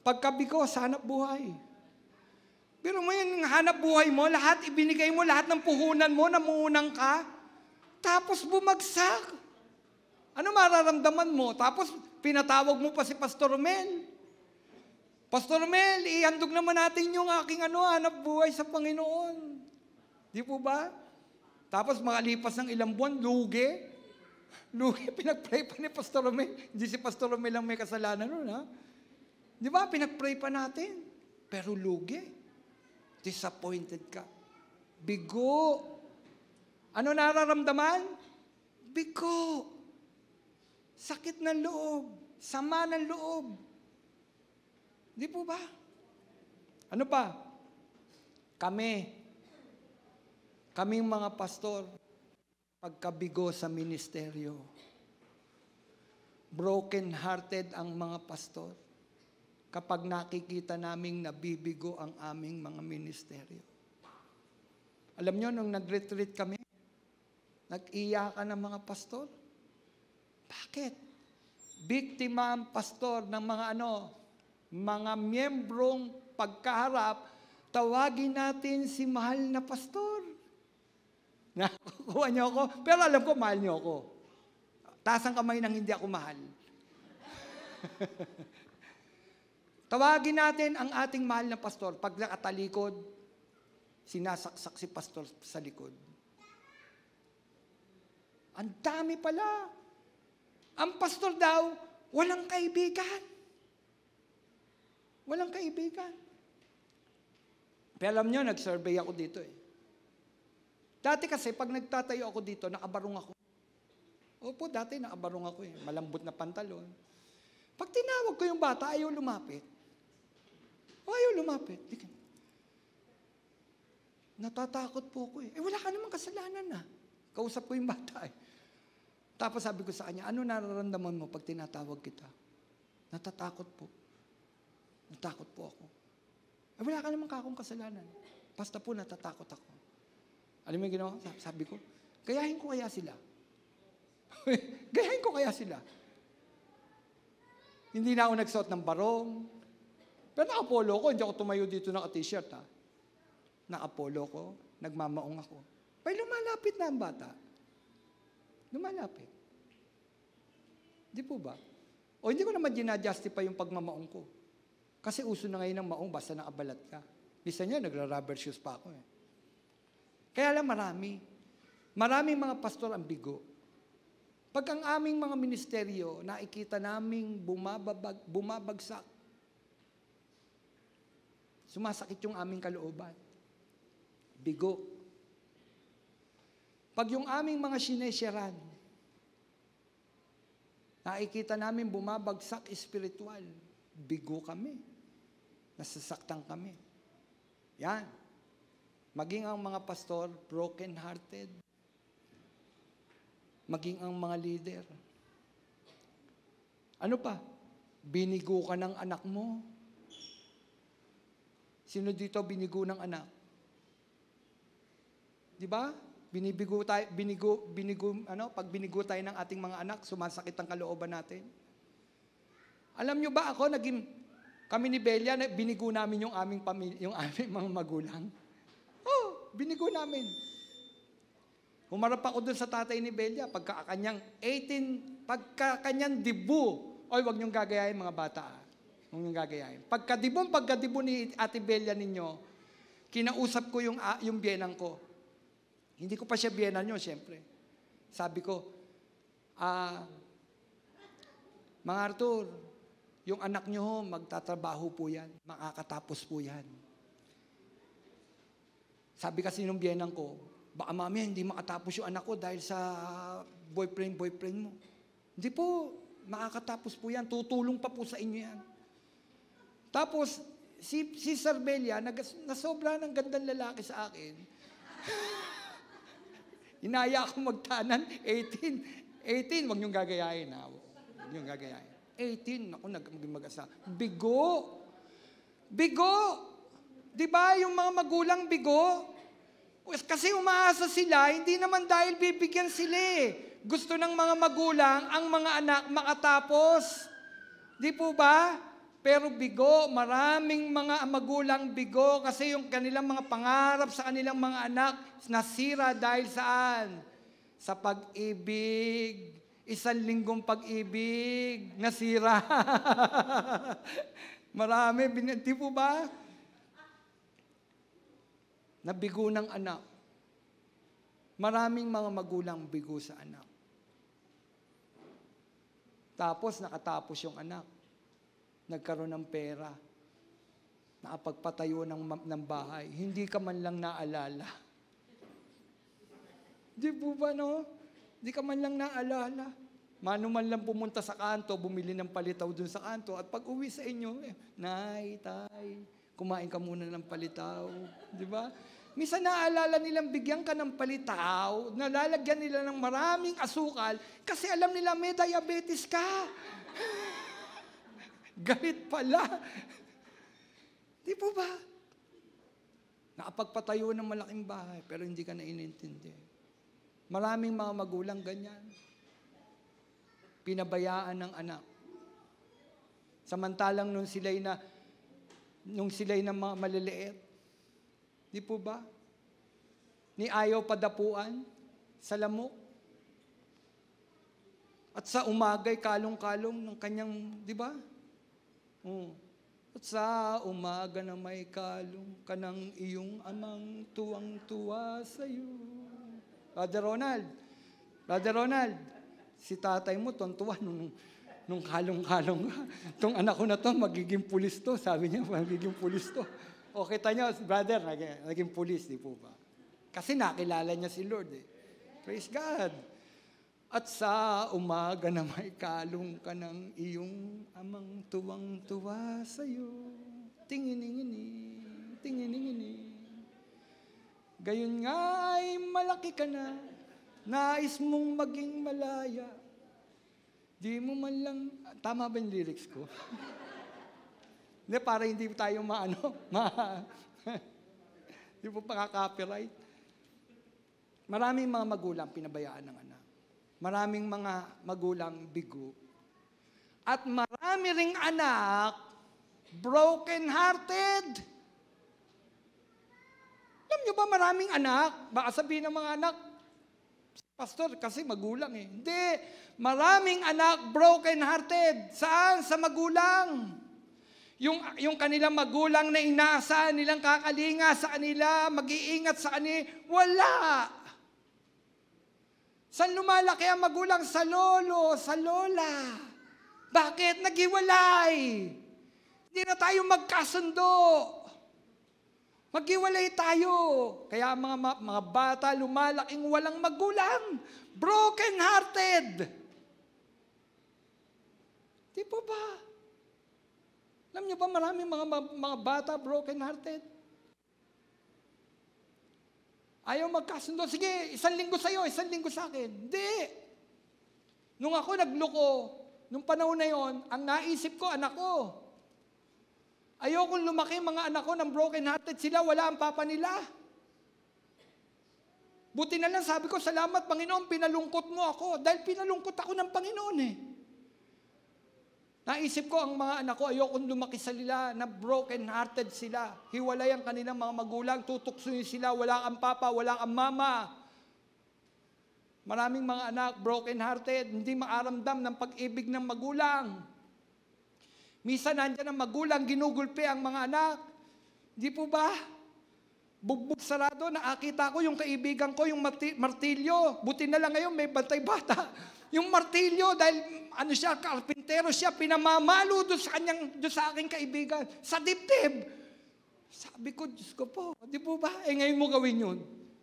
Pagkabigo sa hanap buhay. Pero mo yung hanap buhay mo, lahat ibinigay mo, lahat ng puhunan mo, namuunang ka, tapos bumagsak. Ano mararamdaman mo? Tapos pinatawag mo pa si Pastor Romel. Pastor Romel, ihandog naman natin yung aking hanap buhay sa Panginoon. Di po ba? Tapos makalipas ng ilang buwan, lugi, pinag-pray pa ni Pastor Romel. Hindi si Pastor Romel lang may kasalanan nun, ha? Di ba? Pinag-pray pa natin. Pero lugi. Disappointed ka. Bigo. Ano nararamdaman? Bigo. Sakit ng loob. Sama ng loob. Di po ba? Ano pa? Kaming mga pastor, pagkabigo sa ministeryo. Broken-hearted ang mga pastor kapag nakikita naming nabibigo ang aming mga ministeryo. Alam nyo, nung nag-retreat kami, nag-iyakan ng mga pastor. Bakit? Biktima ang pastor ng mga miyembrong pagkaharap, tawagin natin si mahal na pastor. Nakukuha niyo ako, pero alam ko, mahal niyo ako. Taas ang kamay nang hindi ako mahal. Tawagin natin ang ating mahal na pastor pag nakatalikod. sinasaksak si pastor sa likod. Ang dami pala. Ang pastor daw, walang kaibigan. Walang kaibigan. Pero alam nyo, nag-survey ako dito eh. Dati kasi, pag nagtatayo ako dito, nakabarong ako. Opo, dati nakabarong ako eh. Malambot na pantalon. Pag tinawag ko yung bata, ayaw lumapit. Ayaw lumapit. Natatakot po ako eh. Wala ka namang kasalanan na. Kausap ko yung bata eh. Tapos sabi ko sa kanya, ano nararamdaman mo pag tinatawag kita? Natatakot po. Natakot po ako. Wala ka namang kakong kasalanan. Basta po natatakot ako. Alam mo yung ginawa? Sabi ko, gayahin ko kaya sila. Gayahin ko kaya sila. Hindi na ako nagsuot ng barong. Pero naka-polo ko, hindi ako tumayo dito naka-t-shirt ha. Naka-polo ko, nagmamaong ako. Pero lumalapit na ang bata. Lumalapit. Di po ba? O hindi ko naman ginajustify yung pagmamaong ko. Kasi uso na ngayon ng maong basta nakabalat ka. Bisa niya, nagra-rubber shoes pa ako eh. Kaya lang maraming mga pastor ang bigo. Pag ang aming mga ministeryo, nakikita naming bumabagsak, sumasakit yung aming kalooban. Bigo. Pag yung aming mga sinesyaran, nakikita namin bumabagsak espiritual, bigo kami. Nasasaktan kami. Yan. Maging ang mga pastor, broken-hearted. Maging ang mga leader. Ano pa? Binigo ka ng anak mo. Sino dito binigo ng anak? Di ba? Pag binigo tayo ng ating mga anak, sumasakit ang kalooban natin. Alam nyo ba kami ni Belia, binigo namin yung aming mga magulang. Oh, binigo namin. Humarap ako doon sa tatay ni Belia, pagkakanyang debu. Oy, wag niyong gagayahin mga bata. Huwag niyong gagayahin. Pagkadibo ni Ate Belia ninyo, kinausap ko yung biyenang ko. Hindi ko pa siya biyenan nyo, siyempre. Sabi ko, Mga Arthur, yung anak nyo magtatrabaho po yan. Makakatapos po yan. Sabi kasi nung biyenang ko, baka mamaya hindi makatapos yung anak ko dahil sa boyfriend mo. Hindi po, makakatapos po yan. Tutulong pa po sa inyo yan. Tapos, si Sir Belia, nasobra ng gandang lalaki sa akin. Inaya ako magtanan, 18, wag niyong gagayahin ha. Wag niyong gagayahin. 18, ako mag-asa. Bigo! Di ba yung mga magulang bigo? Kasi umaasa sila, hindi naman dahil bibigyan sila eh. Gusto ng mga magulang ang mga anak makatapos. Di po ba? Pero bigo, maraming mga magulang bigo kasi yung kanilang mga pangarap sa kanilang mga anak nasira dahil saan? Sa pag-ibig. 1 linggong pag-ibig, nasira. Marami, di po ba? Nabigo ng anak. Maraming mga magulang bigo sa anak. Tapos nakatapos yung anak. Nagkaroon ng pera. Nakapagpatayo ng bahay. Hindi ka man lang naalala. Di po ba, no? Di ka man lang naalala. Mano man lang pumunta sa kanto, bumili ng palitaw dun sa kanto, at pag uwi sa inyo, Nay, Tay, kumain ka muna ng palitaw. Di ba? Minsan naaalala nilang bigyan ka ng palitaw, nalalagyan nila ng maraming asukal, kasi alam nila may diabetes ka. Galit pala. Di po ba? Nakapagpatayo ng malaking bahay, pero hindi ka na inintindi. Maraming mga magulang ganyan. Pinabayaan ng anak. Samantalang nung sila'y na mga maliliit, di po ba? Ni ayaw padapuan sa lamok. At sa umagay, kalong-kalong ng kanyang, di ba? At sa umaga na may kalong ka ng iyong amang tuwang-tuwa sa'yo. Brother Ronald, si tatay mo tontuwa nung kalong-kalong ka. Itong anak ko na to, magiging pulis to. Sabi niya, magiging pulis to. O kita niyo, brother, naging pulis, di po ba? Kasi nakilala niya si Lord eh. Praise God. At sa umaga na may kalong ka ng iyong amang tuwang-tuwa sa'yo. Tingin-ingini. Gayon nga ay malaki ka na, nais mong maging malaya. Di mo man lang, tama ba yung lyrics ko? Hindi, para hindi tayo hindi po pakaka-copyright. Maraming mga magulang pinabayaan ng anak. Maraming mga magulang bigo. At marami ring anak broken-hearted. Alam nyo ba maraming anak? Baka sabihin ng mga anak, pastor, kasi magulang eh. Hindi. Maraming anak broken-hearted. Saan? Sa magulang. Yung kanilang magulang na inaasahan nilang kakalinga sa kanila, mag-iingat sa kanila, wala. Saan lumalaki ang magulang? Sa lolo, sa lola. Bakit? Naghiwalay. Hindi na tayo magkasundo. Maghiwalay tayo. Kaya mga bata lumalaking walang magulang. Broken-hearted. Di po ba? Alam niyo ba maraming mga bata broken-hearted? Ayaw magkasundo. Sige, 1 linggo sa'yo, 1 linggo sa akin. Hindi. Nung ako nagloko, nung panahon na yon, ang naisip ko, anak ko. Ayokong lumaki mga anak ko ng broken-hearted sila, wala ang papa nila. Buti na lang sabi ko, salamat Panginoon, pinalungkot mo ako. Dahil pinalungkot ako ng Panginoon eh. Naisip ko ang mga anak ko, ayokong lumaki sa nila na broken-hearted sila. Hiwalay ang kanilang mga magulang, tutuksoin sila, wala kang papa, wala kang mama. Maraming mga anak, broken-hearted, hindi maaramdam ng pag-ibig ng magulang. Minsan nandyan ang magulang, ginugulpi ang mga anak. Di po ba? Bugbog sarado, nakakita ko yung kaibigan ko, yung martilyo. Buti na lang ngayon, may bantay bata. Yung martilyo, dahil karpintero siya, pinamamalo doon sa aking kaibigan, sa dibdib. Sabi ko, Diyos ko po, di po ba? Ngayon mo gawin yun.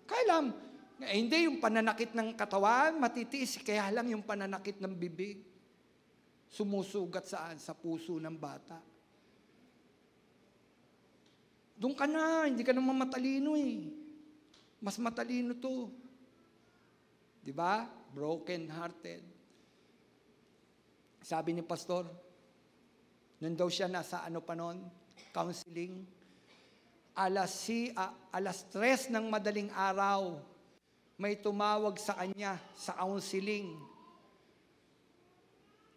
Kailan? Hindi, yung pananakit ng katawan, matitiis, kaya lang yung pananakit ng bibig. Sumusugat saan? Sa puso ng bata. Doon ka na, hindi ka naman matalino eh. Mas matalino to. Di ba? Broken-hearted. Sabi ni pastor, nung daw siya nasa counseling, alas 3 ng madaling araw, may tumawag sa kanya sa counseling.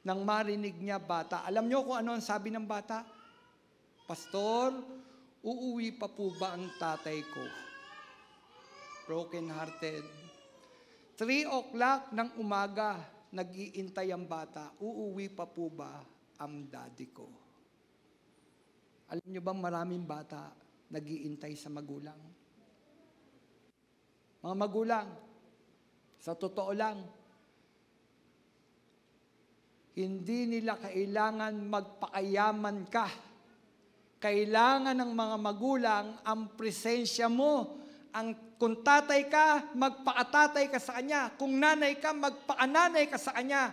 Nang marinig niya bata, alam niyo kung ano ang sabi ng bata? Pastor, uuwi pa po ba ang tatay ko? Broken-hearted. 3:00 ng umaga, nag-iintay ang bata, uuwi pa po ba ang daddy ko? Alam niyo ba maraming bata nag-iintay sa magulang? Mga magulang, sa totoo lang, hindi nila kailangan magpakayaman ka. Kailangan ng mga magulang ang presensya mo. Kung tatay ka, magpakatatay ka sa kanya. Kung nanay ka, magpakananay ka sa kanya.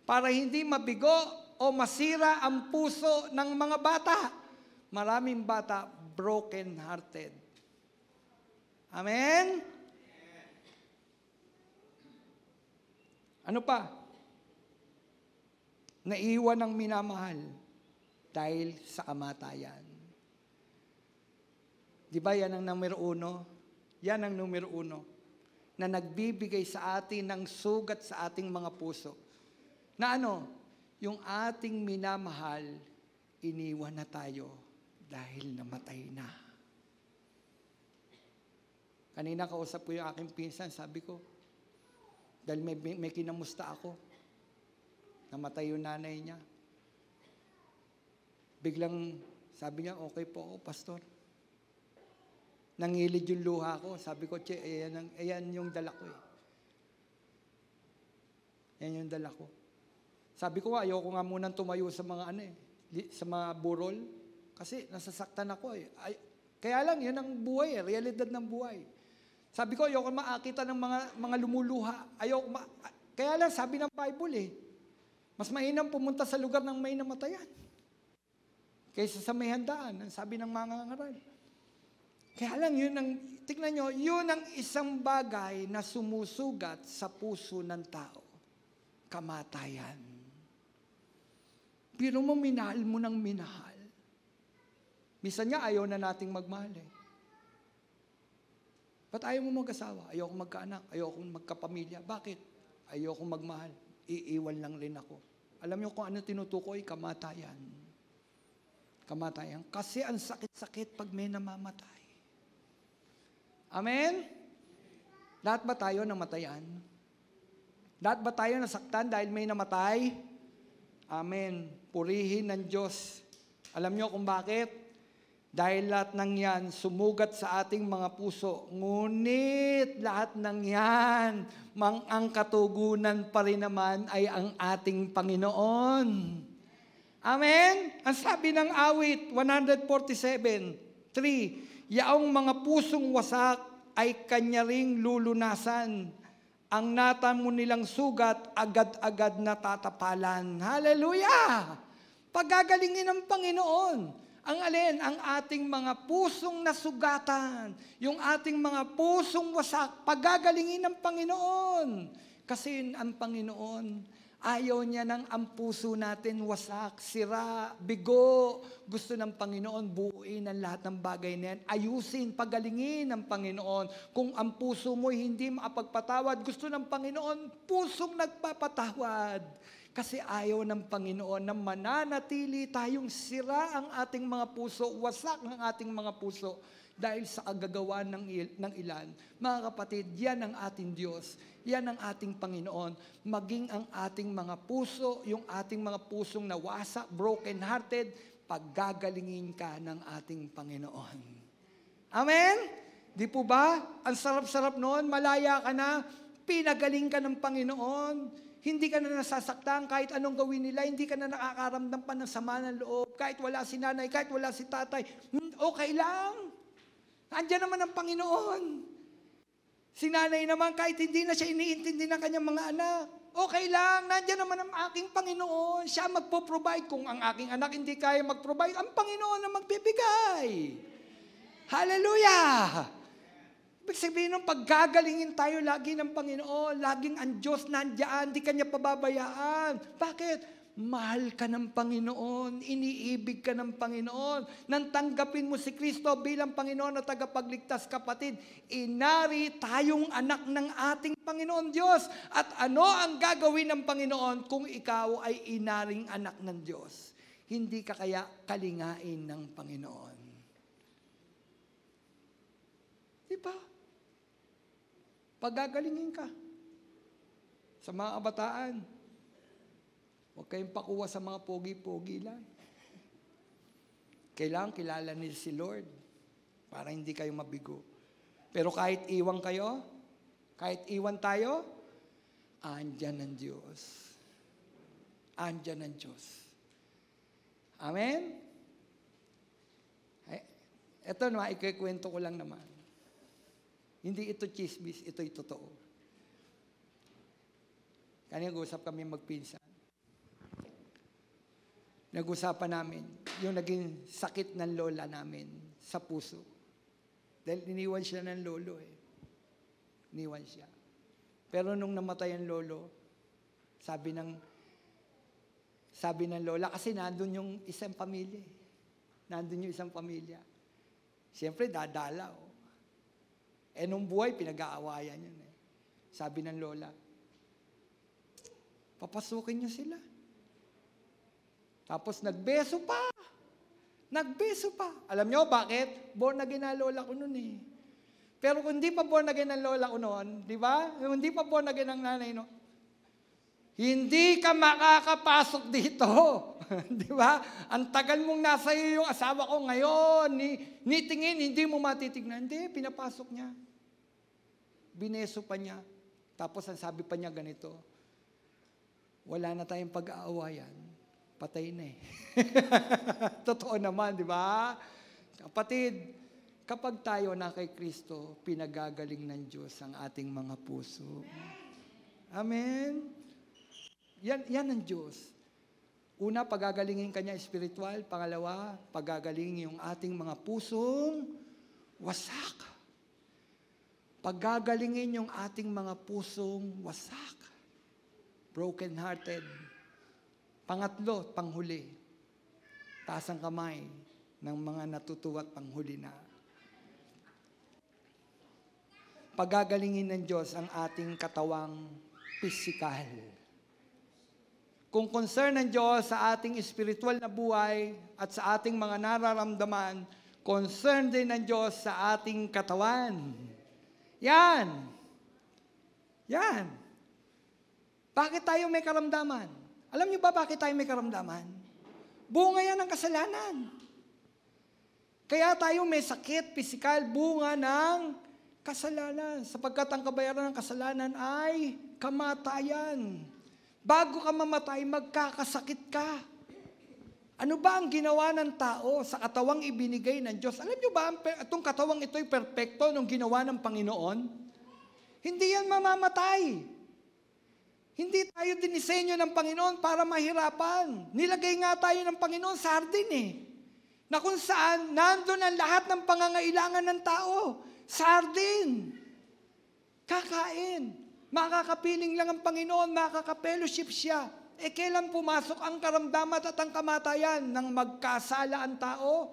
Para hindi mabigo o masira ang puso ng mga bata. Maraming bata, broken-hearted. Amen? Ano pa? Naiwan ng minamahal dahil sa kamatayan. Di ba yan ang numero 1? Yan ang numero 1 na nagbibigay sa atin ng sugat sa ating mga puso. Na yung ating minamahal, iniwan na tayo dahil namatay na. Kanina kausap ko yung aking pinsan, sabi ko, dahil may kinamusta ako, namatay yung nanay niya. Biglang Sabi niya, okay po ako, pastor. Nangilid yung luha ko. Sabi ko, che, ayan yung dala ko eh. Ayan yung dala ko. Sabi ko, ayoko nga munang tumayo sa mga sa mga burol. Kasi nasasaktan ako eh. Kaya lang, yun ang buhay eh, realidad ng buhay. Sabi ko, ayoko maakita ng mga lumuluha. Kaya lang, sabi ng Bible eh, mas mainam pumunta sa lugar ng may namatayan kaysa sa may handaan, sabi ng mga ngaral. Kaya lang, tignan nyo, yun ang isang bagay na sumusugat sa puso ng tao. Kamatayan. Pero mo, minahal mo ng minahal. Minsan nga, ayaw na nating magmahal eh. Ba't ayaw mo mag-asawa? Ayaw ko magkaanak. Ayaw ko magkapamilya. Bakit? Ayaw ko magmahal. Iiwan lang rin ako. Alam niyo kung ano tinutukoy? Kamatayan. Kamatayan. Kasi ang sakit-sakit pag may namamatay. Amen? Lahat ba tayo namatayan? Lahat ba tayo nasaktan dahil may namatay? Amen. Purihin ng Diyos. Alam niyo kung bakit? Dahil lahat ng yan, sumugat sa ating mga puso. Ngunit lahat ng yan, ang katugunan pa rin naman ay ang ating Panginoon. Amen? Ang sabi ng awit, 147:3, yaong mga pusong wasak ay kanya ring lulunasan. Ang natamo nilang sugat, agad-agad natatapalan. Hallelujah! Pagagalingin ng Panginoon. Ang alin? Ang ating mga pusong nasugatan. Yung ating mga pusong wasak, pagagalingin ng Panginoon. Kasi ang Panginoon, ayaw niya ng ang puso natin wasak, sira, bigo. Gusto ng Panginoon buuin ang lahat ng bagay na yan. Ayusin, pagalingin ng Panginoon. Kung ang puso mo hindi makapagpatawad, gusto ng Panginoon pusong nagpapatawad. Kasi ayaw ng Panginoon na mananatili tayong sira ang ating mga puso, wasak ang ating mga puso dahil sa agagawa ng ilan. Mga kapatid, yan ang ating Diyos. Yan ang ating Panginoon. Maging ang ating mga puso, yung ating mga pusong nawasak, broken-hearted, paggagalingin ka ng ating Panginoon. Amen? Di po ba? Ang sarap-sarap noon, malaya ka na, pinagaling ka ng Panginoon. Hindi ka na nasasaktan kahit anong gawin nila, hindi ka na nakakaramdam pa ng sama ng loob, kahit wala si nanay, kahit wala si tatay, okay lang. Andiyan naman ang Panginoon. Si nanay naman, kahit hindi na siya iniintindi ng kanyang mga anak, okay lang, nandiyan naman ang aking Panginoon. Siya magpo-provide. Kung ang aking anak hindi kaya mag-provide, ang Panginoon na magbibigay. Hallelujah! Ibig sabihin nung paggagalingin tayo lagi ng Panginoon, laging ang Diyos nandiyan, di Kanya pababayaan. Bakit? Mahal ka ng Panginoon, iniibig ka ng Panginoon. Nang tanggapin mo si Kristo bilang Panginoon at tagapagligtas, kapatid, inari tayong anak ng ating Panginoon Diyos. At ano ang gagawin ng Panginoon kung ikaw ay inaring anak ng Diyos? Hindi ka kaya kalingain ng Panginoon. Diba? Pagagalingin ka. Sa mga kabataan, huwag kayong pakuha sa mga pogi-pogi lang. Kailangan kilala nila si Lord para hindi kayo mabigo. Pero kahit iwan kayo, kahit iwan tayo, andyan ang Diyos. Andyan ang Diyos. Amen? Ito naman, ikikwento ko lang naman. Hindi ito chismis, ito'y totoo. Kanina nag-usap kami magpinsan. Nag-usapan namin yung naging sakit ng lola namin sa puso. Dahil iniwan siya ng lolo eh. Iniwan siya. Pero nung namatay ang lolo, sabi ng lola, kasi nandun yung isang pamilya. Nandun yung isang pamilya. Siyempre, dadala oh. Nung buhay, pinag-aawayan yun eh. Sabi ng lola, papasukin niyo sila. Tapos nagbeso pa. Nagbeso pa. Alam niyo bakit? Born again na lola ko noon eh. Pero kung hindi pa born again ang lola ko noon, di ba? Kung hindi pa born again ang nanay no, Hindi ka makakapasok dito. Di ba? Ang tagal mong nasa iyo yung asawa ko ngayon. Nitingin, hindi mo matitignan. Hindi, pinapasok niya. Bineso pa niya. Tapos ang sabi pa niya ganito, wala na tayong pag-aawayan. Patay na eh. Totoo naman, di ba? Kapatid, kapag tayo na kay Kristo, pinagagaling ng Diyos ang ating mga puso. Amen? Yan ang Diyos. Una, pagagalingin kanya espiritual. Pangalawa, pagagalingin yung ating mga pusong wasak. Pagagalingin yung ating mga pusong wasak. Broken-hearted. Pangatlo, panghuli. Taas ang kamay ng mga natutuwa at panghuli na. Pagagalingin ng Diyos ang ating katawang pisikal. Kung concern ng Diyos sa ating spiritual na buhay at sa ating mga nararamdaman, concern din ng Diyos sa ating katawan. Yan. Yan. Bakit tayo may karamdaman? Alam niyo ba bakit tayo may karamdaman? Bunga yan ng kasalanan. Kaya tayo may sakit, pisikal, bunga ng kasalanan. Sapagkat ang kabayaran ng kasalanan ay kamatayan. Bago ka mamatay, magkakasakit ka. Ano ba ang ginawa ng tao sa katawang ibinigay ng Diyos? Alam niyo ba, itong katawang ito'y perpekto nung ginawa ng Panginoon? Hindi yan mamamatay. Hindi tayo dinisenyo ng Panginoon para mahirapan. Nilagay nga tayo ng Panginoon sa hardin na kung saan nandun ang lahat ng pangangailangan ng tao. Sa hardin. Kakain. Makakapiling lang ang Panginoon, makaka-fellowship siya. Kailan pumasok ang karamdaman at ang kamatayan nang magkasala ang tao?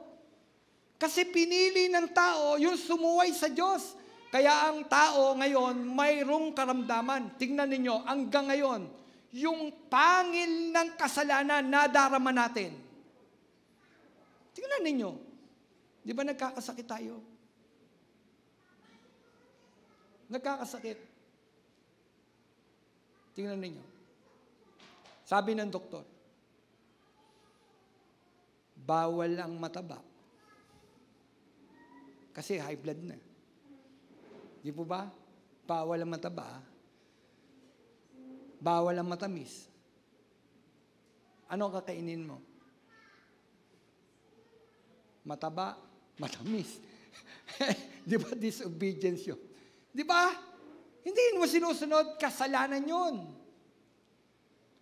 Kasi pinili ng tao yung sumuway sa Diyos. Kaya ang tao ngayon mayroong karamdaman. Tingnan ninyo, hanggang ngayon, yung pangil ng kasalanan nadarama natin. Tingnan ninyo, di ba nagkakasakit tayo? Nagkakasakit. Tingnan ninyo. Sabi ng doktor, bawal ang mataba. Kasi high blood na. Di po ba? Bawal ang mataba. Bawal ang matamis. Ano kakainin mo? Mataba, matamis. Di ba disobedience yun? Di ba? Hindi mo sinusunod, kasalanan yun.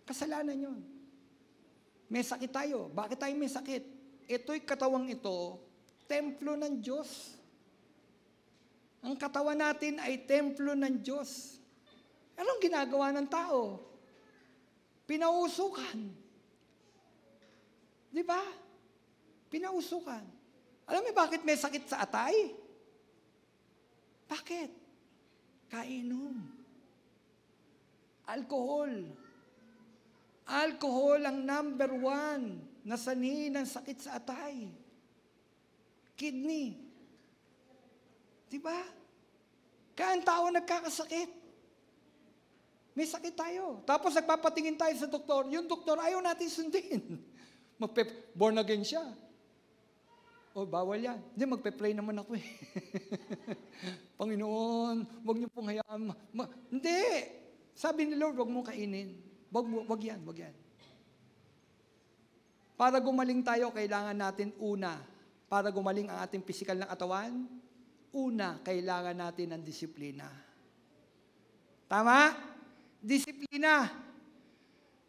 Kasalanan yun. May sakit tayo. Bakit tayo may sakit? Ito'y katawang ito, templo ng Diyos. Ang katawan natin ay templo ng Diyos. Anong ginagawa ng tao? Pinausukan. Di ba? Pinausukan. Alam mo bakit may sakit sa atay? Bakit? Kainom. Alcohol. Alcohol ang number 1 na sanhi ng sakit sa atay. Kidney. Diba? Kaya ang tao nagkakasakit. May sakit tayo. Tapos nagpapatingin tayo sa doktor. Yung doktor ayaw natin sundin. Born again siya. O, bawal yan. Hindi, magpe-pray naman ako eh. Panginoon, huwag niyo pong hayaan. Hindi. Sabi ni Lord, huwag mo kainin. Wag yan. Para gumaling tayo, kailangan natin una, para gumaling ang ating pisikal na katawan, una, kailangan natin ng disiplina. Tama? Disiplina.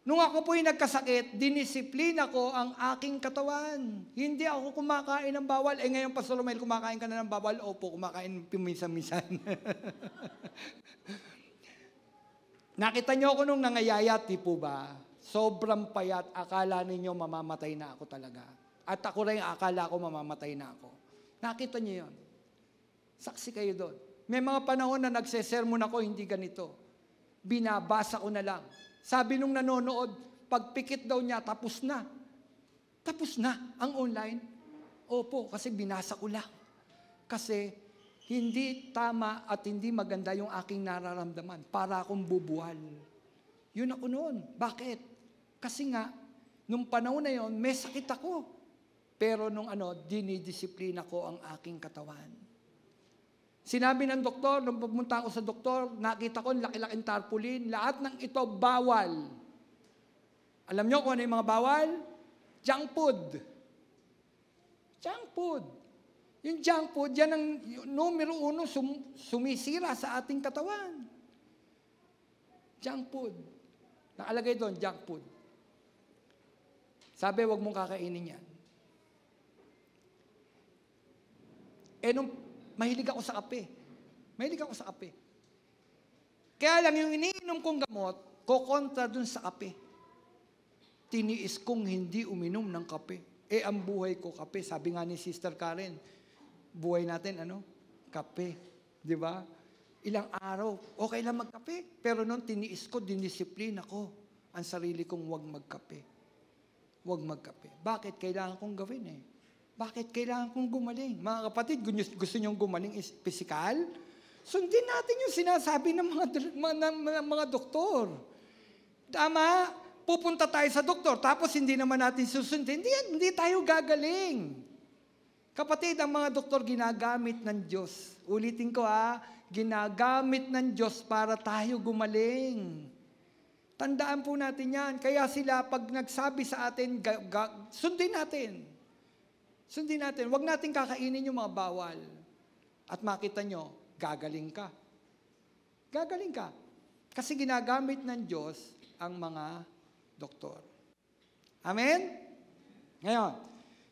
Nung ako po'y nagkasakit, dinisiplina ko ang aking katawan. Hindi ako kumakain ng bawal. Ngayon, Pastor Romel, kumakain ka na ng bawal? Opo, kumakain minsan-minsan. Nakita niyo ako nung nangayayat, di po ba? Sobrang payat, akala ninyo mamamatay na ako talaga. At ako rin akala ko mamamatay na ako. Nakita niyo yun. Saksi kayo doon. May mga panahon na nagsesermon ako, hindi ganito. Binabasa ko na lang. Sabi nung nanonood, pagpikit daw niya, tapos na. Tapos na ang online. Opo, kasi binasa ko lang. Kasi hindi tama at hindi maganda yung aking nararamdaman para akong bubuhal. Yun ako noon. Bakit? Kasi nga, nung panahon na yon, may sakit ako. Pero nung dinidisiplina ko ang aking katawan. Sinabi ng doktor, nung pumunta ako sa doktor, nakita ko laki-laking tarpaulin, lahat ng ito bawal. Alam nyo kung ano yung mga bawal? Junk food. Junk food. Yung junk food, yan ang numero 1 sumisira sa ating katawan. Junk food. Nakalagay doon, junk food. Sabi, wag mong kakainin yan. Nung mahilig ako sa kape. Kaya lang, yung iniinom kong gamot, kokontra dun sa kape. Tiniis kong hindi uminom ng kape. Ang buhay ko, kape. Sabi nga ni Sister Karen, buhay natin, kape. Di ba? Ilang araw, okay lang magkape. Pero nung tiniis ko, dinisiplina ko ang sarili kong huwag magkape. Huwag magkape. Bakit? Kailangan kong gawin Bakit? Kailangan kong gumaling. Mga kapatid, gusto niyong gumaling physical? Sundin natin yung sinasabi ng mga doktor. Tama? Pupunta tayo sa doktor, tapos hindi naman natin susundin. Hindi tayo gagaling. Kapatid, ang mga doktor ginagamit ng Diyos. Ulitin ko ginagamit ng Diyos para tayo gumaling. Tandaan po natin yan. Kaya sila, pag nagsabi sa atin, sundin natin. Sundin natin. Huwag natin kakainin yung mga bawal. At makita nyo, gagaling ka. Gagaling ka. Kasi ginagamit ng Diyos ang mga doktor. Amen? Ngayon,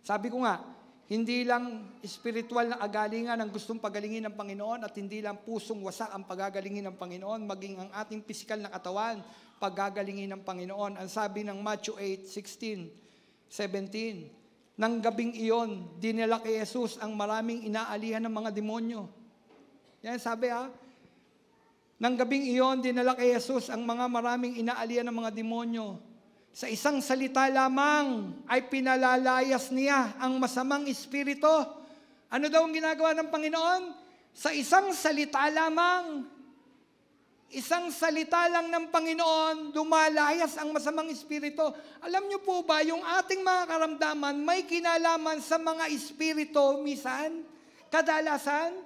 sabi ko nga, hindi lang spiritual na agalingan ang gustong pagalingin ng Panginoon at hindi lang pusong wasak ang pagagalingin ng Panginoon, maging ang ating pisikal na katawan, pagagalingin ng Panginoon. Ang sabi ng Matthew 8:16, 17, nang gabing iyon, dinala kay Jesus ang maraming inaalihan ng mga demonyo. Yan sabi nang gabing iyon, dinala kay Jesus ang mga maraming inaalihan ng mga demonyo. Sa isang salita lamang ay pinalalayas niya ang masamang espiritu. Ano daw ang ginagawa ng Panginoon? Sa isang salita lamang. Isang salita lang ng Panginoon, lumalayas ang masamang espiritu. Alam niyo po ba, yung ating mga karamdaman may kinalaman sa mga espiritu minsan, kadalasan?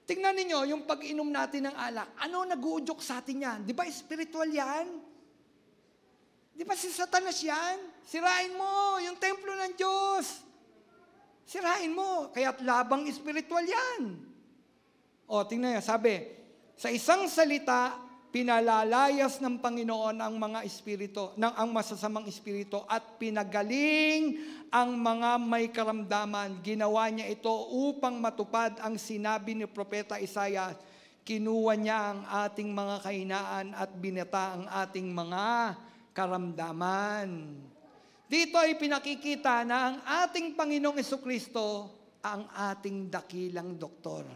Tingnan niyo yung pag-inom natin ng alak. Ano nag-uudyok sa atin yan? Di ba spiritual yan? Di ba si Satanas yan? Sirain mo yung templo ng Diyos. Sirain mo. Kaya't labang spiritual yan. Tingnan niyo, sabi, sa isang salita, pinalalayas ng Panginoon ang mga espiritu, ang masasamang espiritu at pinagaling ang mga may karamdaman. Ginawa niya ito upang matupad ang sinabi ni Propeta Isaiah. Kinuha niya ang ating mga kahinaan at binata ang ating mga karamdaman. Dito ay pinakikita na ang ating Panginoong Jesucristo ang ating dakilang doktor.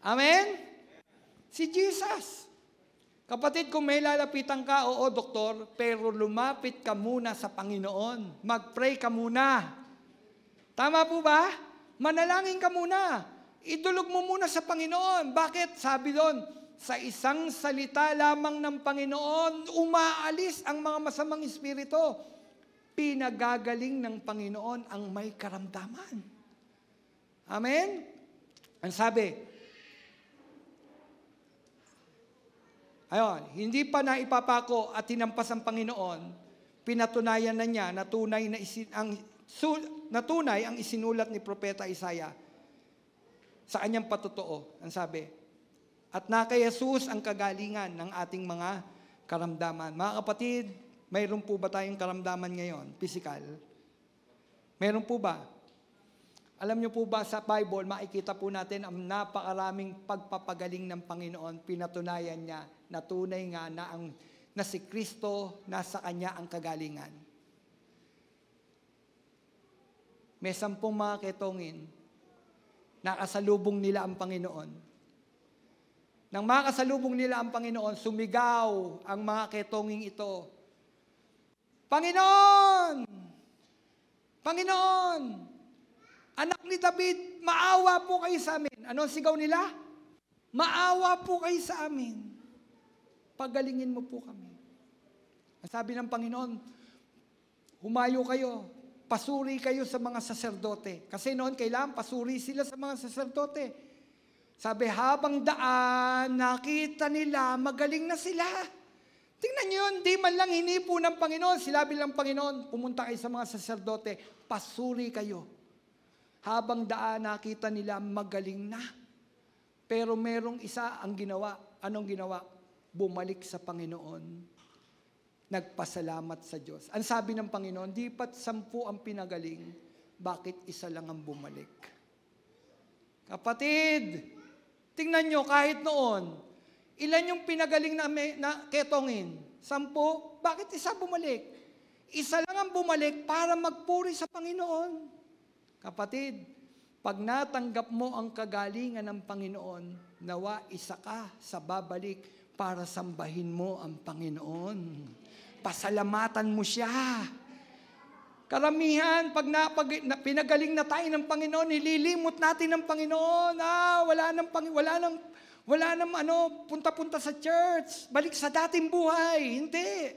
Amen? Si Jesus. Kapatid, kung may lalapitan ka, oo, doktor, pero lumapit ka muna sa Panginoon. Mag-pray ka muna. Tama po ba? Manalangin ka muna. Idulog mo muna sa Panginoon. Bakit? Sabi doon, sa isang salita lamang ng Panginoon, umaalis ang mga masamang espiritu. Pinagagaling ng Panginoon ang may karamdaman. Amen? Ang sabi, hindi pa naipapako at tinampas ang Panginoon, pinatunayan na niya na tunay ang isinulat ni Propeta Isaiah sa kanyang patotoo. Ang sabi, at na kay Jesus ang kagalingan ng ating mga karamdaman. Mga kapatid, mayroon po ba tayong karamdaman ngayon, physical? Mayroon po ba? Alam niyo po ba sa Bible, makikita po natin ang napakaraming pagpapagaling ng Panginoon. Pinatunayan niya na tunay nga na si Kristo, nasa Kanya ang kagalingan. May 10 mga ketongin, nakasalubong nila ang Panginoon. Nang makasalubong nila ang Panginoon, sumigaw ang mga ketonging ito, Panginoon! Panginoon! Anak ni David, maawa po kayo sa amin. Ano ang sigaw nila? Maawa po kayo sa amin. pagalingin mo po kami. Ang sabi ng Panginoon, humayo kayo, pasuri kayo sa mga saserdote. Kasi noon kailangan pasuri sila sa mga saserdote. Sabi, habang daan, nakita nila, magaling na sila. Tingnan nyo yun, di man lang hinipo ng Panginoon. Sinabi ng Panginoon, pumunta kayo sa mga saserdote, pasuri kayo. Habang daan, nakita nila, magaling na. Pero merong isa ang ginawa. Anong ginawa? Bumalik sa Panginoon. Nagpasalamat sa Diyos. Ang sabi ng Panginoon, di pat 10 ang pinagaling, bakit isa lang ang bumalik? Kapatid, tingnan nyo, kahit noon, ilan yung pinagaling na ketongin? 10? Bakit isa bumalik? Isa lang ang bumalik para magpuri sa Panginoon. Kapatid, pag natanggap mo ang kagalingan ng Panginoon, nawa isa ka sa babalik para sambahin mo ang Panginoon. Pasalamatan mo siya. Karamihan, pag pinagaling na tayo ng Panginoon, nililimot natin ng Panginoon. Wala nang punta-punta sa church. Balik sa dating buhay. Hindi.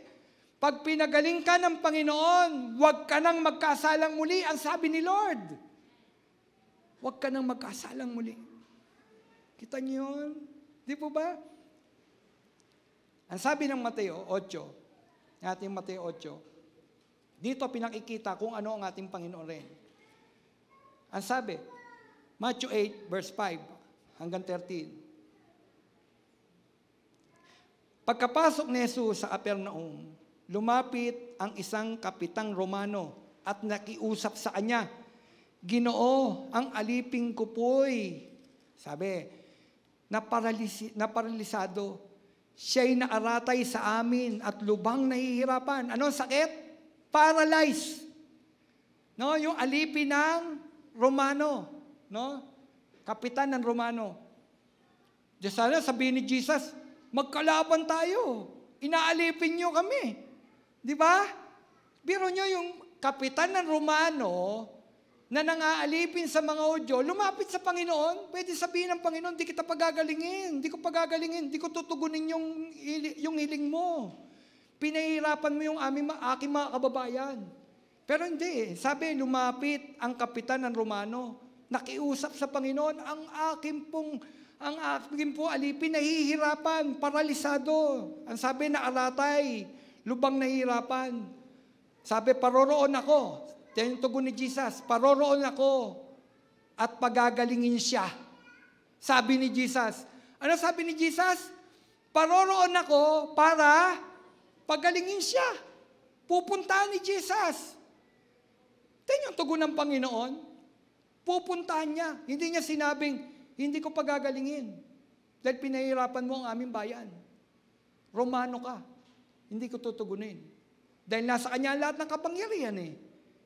Pag pinagaling ka ng Panginoon, huwag ka nang magkasalang muli, ang sabi ni Lord. Huwag ka nang magkasalang muli. Kita niyo yun? Di po ba? Ang sabi ng Mateo 8, ating Mateo 8, dito pinakikita kung ano ang ating Panginoon rin. Ang sabi, Matthew 8, verse 5 hanggang 13. Pagkapasok ni Jesus sa Capernaum, lumapit ang isang kapitang Romano at nakiusap sa kanya, Ginoo, ang aliping ko po'y, sabi, naparalisado. Siya'y naaratay sa amin at lubhang nahihirapan. Ano ang sakit? Paralyzed. No, yung alipin ng Romano, no? Kapitan ng Romano. Diyan sana sabihin ni Jesus, magkalaban tayo. Inaalipin niyo kami. Di ba? Biro niyo yung kapitan ng Romano na nangaalipin sa mga Hudyo, lumapit sa Panginoon, pwede sabihin ng Panginoon, di kita pagagalingin, di ko pagagalingin, di ko tutugunin yung hiling mo. Pinahihirapan mo yung aking mga kababayan. Pero hindi, sabi, lumapit ang kapitan ng Romano, nakiusap sa Panginoon, ang aking pong alipin, nahihirapan, paralisado. Ang sabi, naaratay, lubang nahihirapan. Sabi, paroroon ako. Yan yung tugon ni Jesus, paroroon ako at pagagalingin siya. Sabi ni Jesus. Ano sabi ni Jesus? Paroroon ako para pagalingin siya. Pupuntahan ni Jesus. Yan yung tugon ng Panginoon. Pupuntahan niya. Hindi niya sinabing, hindi ko pagagalingin. Dahil pinahirapan mo ang aming bayan. Romano ka. Hindi ko tutugunin. Dahil nasa kanya lahat ng kapangyarihan eh.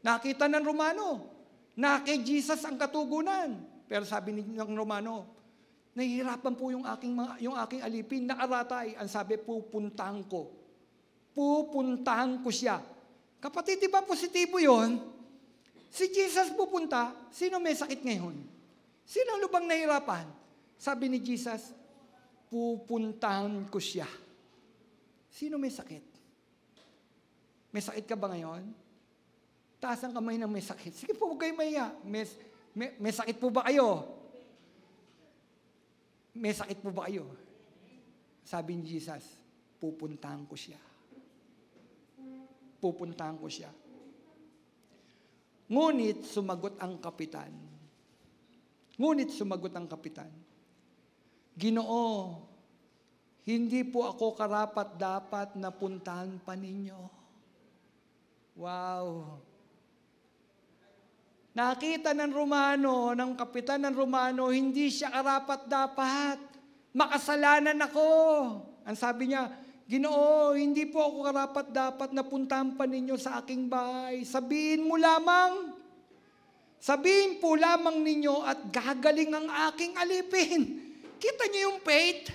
Nakita ng Romano, na kay Jesus ang katugunan. Pero sabi ng Romano, nahihirapan po yung aking alipin, naaratay. Ang sabi, pupuntahan ko. Pupuntahan ko siya. Kapatid, di ba positibo yun? Si Jesus pupunta, sino may sakit ngayon? Sino lubang nahihirapan? Sabi ni Jesus, pupuntahan ko siya. Sino may sakit? May sakit ka ba ngayon? Taas ang kamay ng may sakit. Sige po, huwag kayo mahiya. May sakit po ba kayo? May sakit po ba kayo? Sabi ni Jesus, pupuntahan ko siya. Pupuntahan ko siya. Ngunit sumagot ang kapitan. Ginoo, hindi po ako karapat-dapat na puntahan pa ninyo. Wow! Nakita ng Romano, ng kapitan ng Romano, hindi siya karapat-dapat. Makasalanan ako. Ang sabi niya, Ginoo, hindi po ako karapat-dapat na puntahan pa ninyo sa aking bahay. Sabihin po lamang ninyo at gagaling ang aking alipin. Kita niyo yung faith?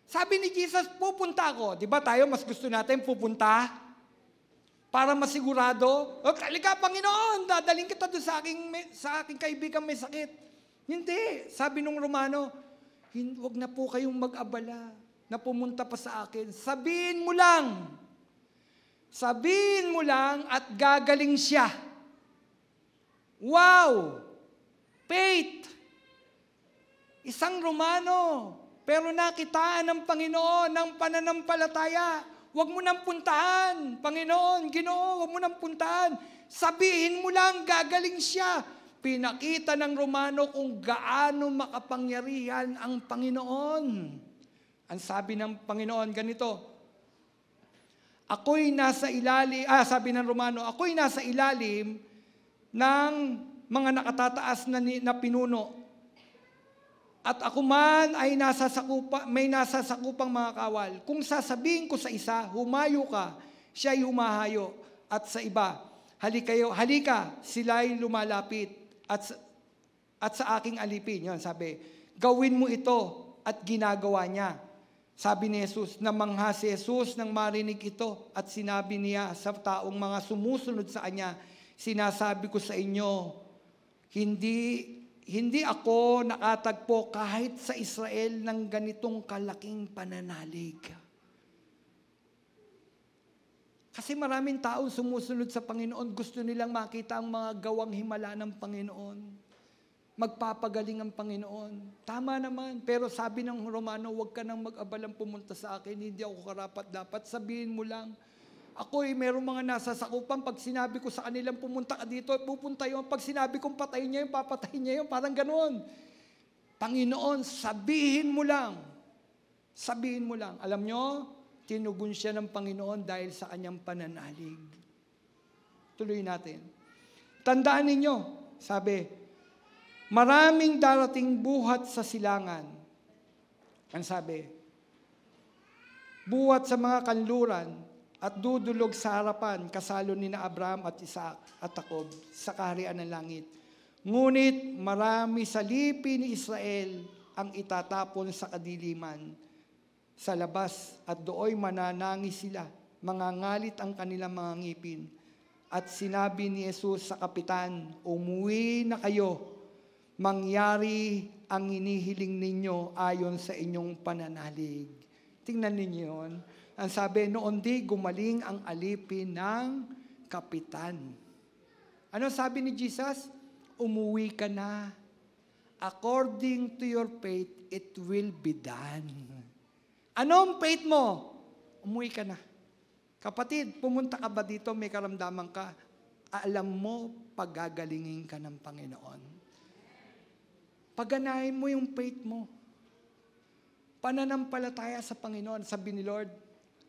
Sabi ni Jesus, pupunta ako. Di ba tayo mas gusto natin pupunta? Para masigurado, halika Panginoon, dadaling kita doon sa aking kaibigan may sakit. Hindi. Sabi nung Romano, huwag na po kayong mag-abala. na pumunta pa sa akin, sabihin mo lang. Sabihin mo lang at gagaling siya. Wow! Faith! Isang Romano, pero nakitaan ng Panginoon ng pananampalataya. Huwag mo nang puntahan, Panginoon, Ginoo, huwag mo nang puntahan. Sabihin mo lang, gagaling siya. Pinakita ng Romano kung gaano makapangyarihan ang Panginoon. Ang sabi ng Panginoon ganito, sabi ng Romano, ako'y nasa ilalim ng mga nakatataas na pinuno. At ako man ay may nasa sakupang mga kawal. Kung sasabihin ko sa isa, humayo ka, siya'y humahayo. At sa iba, halika, sila'y lumalapit. At sa aking alipin, yun, sabi, gawin mo ito at ginagawa niya. Sabi ni Jesus, namangha si Jesus nang marinig ito at sinabi niya sa taong mga sumusunod sa kanya, sinasabi ko sa inyo, hindi ako nakatagpo kahit sa Israel ng ganitong kalaking pananalig. Kasi maraming tao sumusunod sa Panginoon, gusto nilang makita ang mga gawang himala ng Panginoon. Magpapagaling ang Panginoon. Tama naman, pero sabi ng Romano, huwag ka nang mag-abalang pumunta sa akin, hindi ako karapat-dapat. Sabihin mo lang, ako'y merong mga nasa sakupan, pag sinabi ko sa kanilang pumunta ka dito, pupunta yun. Pag sinabi kong patayin niya yun, papatayin niya yun. Parang ganoon. Panginoon, sabihin mo lang. Sabihin mo lang. Alam nyo, tinugon siya ng Panginoon dahil sa kanyang pananalig. Tuloy natin. Tandaan ninyo, sabi, maraming darating buhat sa silangan. Ang sabi, buhat sa mga kanluran at dudulog sa harapan kasalo ni na Abraham at Isaac at Jacob sa kaharian ng langit. Ngunit marami sa lipi ni Israel ang itatapon sa kadiliman sa labas at dooy mananangis sila, mangangalit ang kanilang mga ngipin. At sinabi ni Jesus sa kapitan, umuwi na kayo, mangyari ang inihiling ninyo ayon sa inyong pananalig. Tingnan ninyo yun. Ang sabi, noon di gumaling ang alipin ng kapitan. Ano sabi ni Jesus? Umuwi ka na. According to your faith, it will be done. Anong faith mo? Umuwi ka na. Kapatid, pumunta ka ba dito, may karamdaman ka, alam mo, pagagalingin ka ng Panginoon. Paganahin mo yung faith mo. Pananampalataya sa Panginoon. Sabi ni Lord,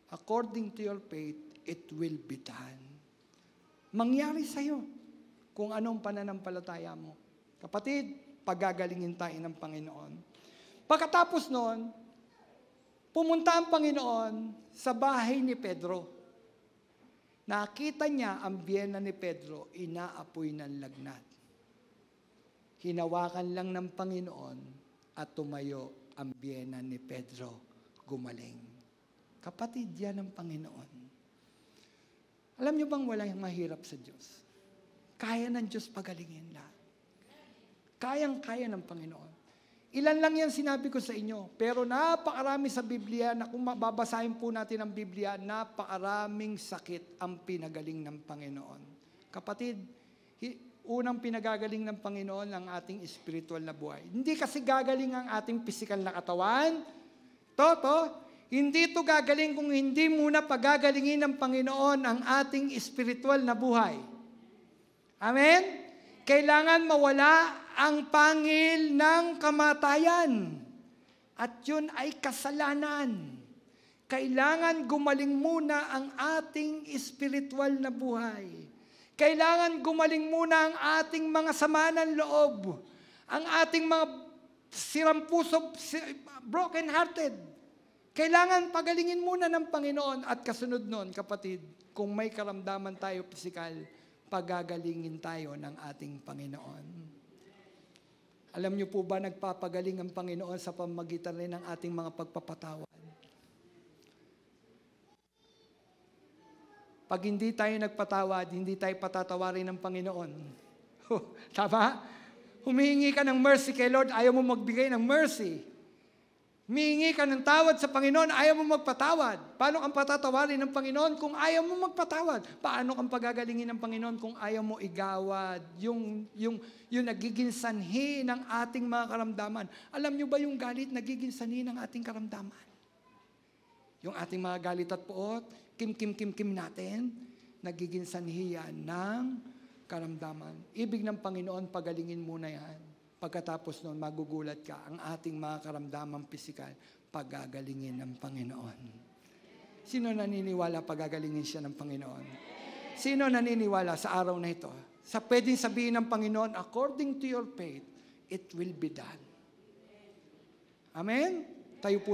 according to your faith, it will be done. Mangyari sa'yo kung anong pananampalataya mo. Kapatid, pagagalingin tayo ng Panginoon. Pagkatapos noon, pumunta ang Panginoon sa bahay ni Pedro. Nakita niya ang biyena ni Pedro, inaapoy ng lagnat. Hinawakan lang ng Panginoon at tumayo ang biyena ni Pedro, gumaling. Kapatid, yan ang Panginoon. Alam niyo bang walang mahirap sa Diyos? Kaya ng Diyos pagalingin lahat. Kayang-kaya ng Panginoon. Ilan lang yan sinabi ko sa inyo, pero napakarami sa Biblia na kung mababasahin po natin ang Biblia, napakaraming sakit ang pinagaling ng Panginoon. Kapatid, unang pinagagaling ng Panginoon ang ating spiritual na buhay. Hindi kasi gagaling ang ating physical na katawan. Hindi ito gagaling kung hindi muna pagagalingin ng Panginoon ang ating spiritual na buhay. Amen? Kailangan mawala ang pangil ng kamatayan. At yun ay kasalanan. Kailangan gumaling muna ang ating spiritual na buhay. Kailangan gumaling muna ang ating mga sama ng loob. Ang ating mga sirang puso, broken-hearted. Kailangan pagalingin muna ng Panginoon. At kasunod nun, kapatid, kung may karamdaman tayo pisikal, pagagalingin tayo ng ating Panginoon. Alam niyo po ba, nagpapagaling ang Panginoon sa pamamagitan rin ng ating mga pagpapatawad. Pag hindi tayo nagpatawad, hindi tayo patatawarin ng Panginoon. Tama? Humihingi ka ng mercy kay Lord, ayaw mo magbigay ng mercy. Mihingi ka ng tawad sa Panginoon, ayaw mo magpatawad. Paano kang patatawarin ng Panginoon kung ayaw mo magpatawad? Paano kang pagagalingin ng Panginoon kung ayaw mo igawad? Yung nagiging sanhi ng ating mga karamdaman. Alam nyo ba yung galit nagiging sanhi ng ating karamdaman? Yung ating mga galit at puot, kim natin, nagiging sanhi yan ng karamdaman. Ibig ng Panginoon, pagalingin muna yan. Pagkatapos noon, magugulat ka, ang ating mga karamdamang pisikal, pagagalingin ng Panginoon. Sino naniniwala pagagalingin siya ng Panginoon? Sino naniniwala sa araw na ito? Sa pwedeng sabihin ng Panginoon, according to your faith, it will be done. Amen? Tayo po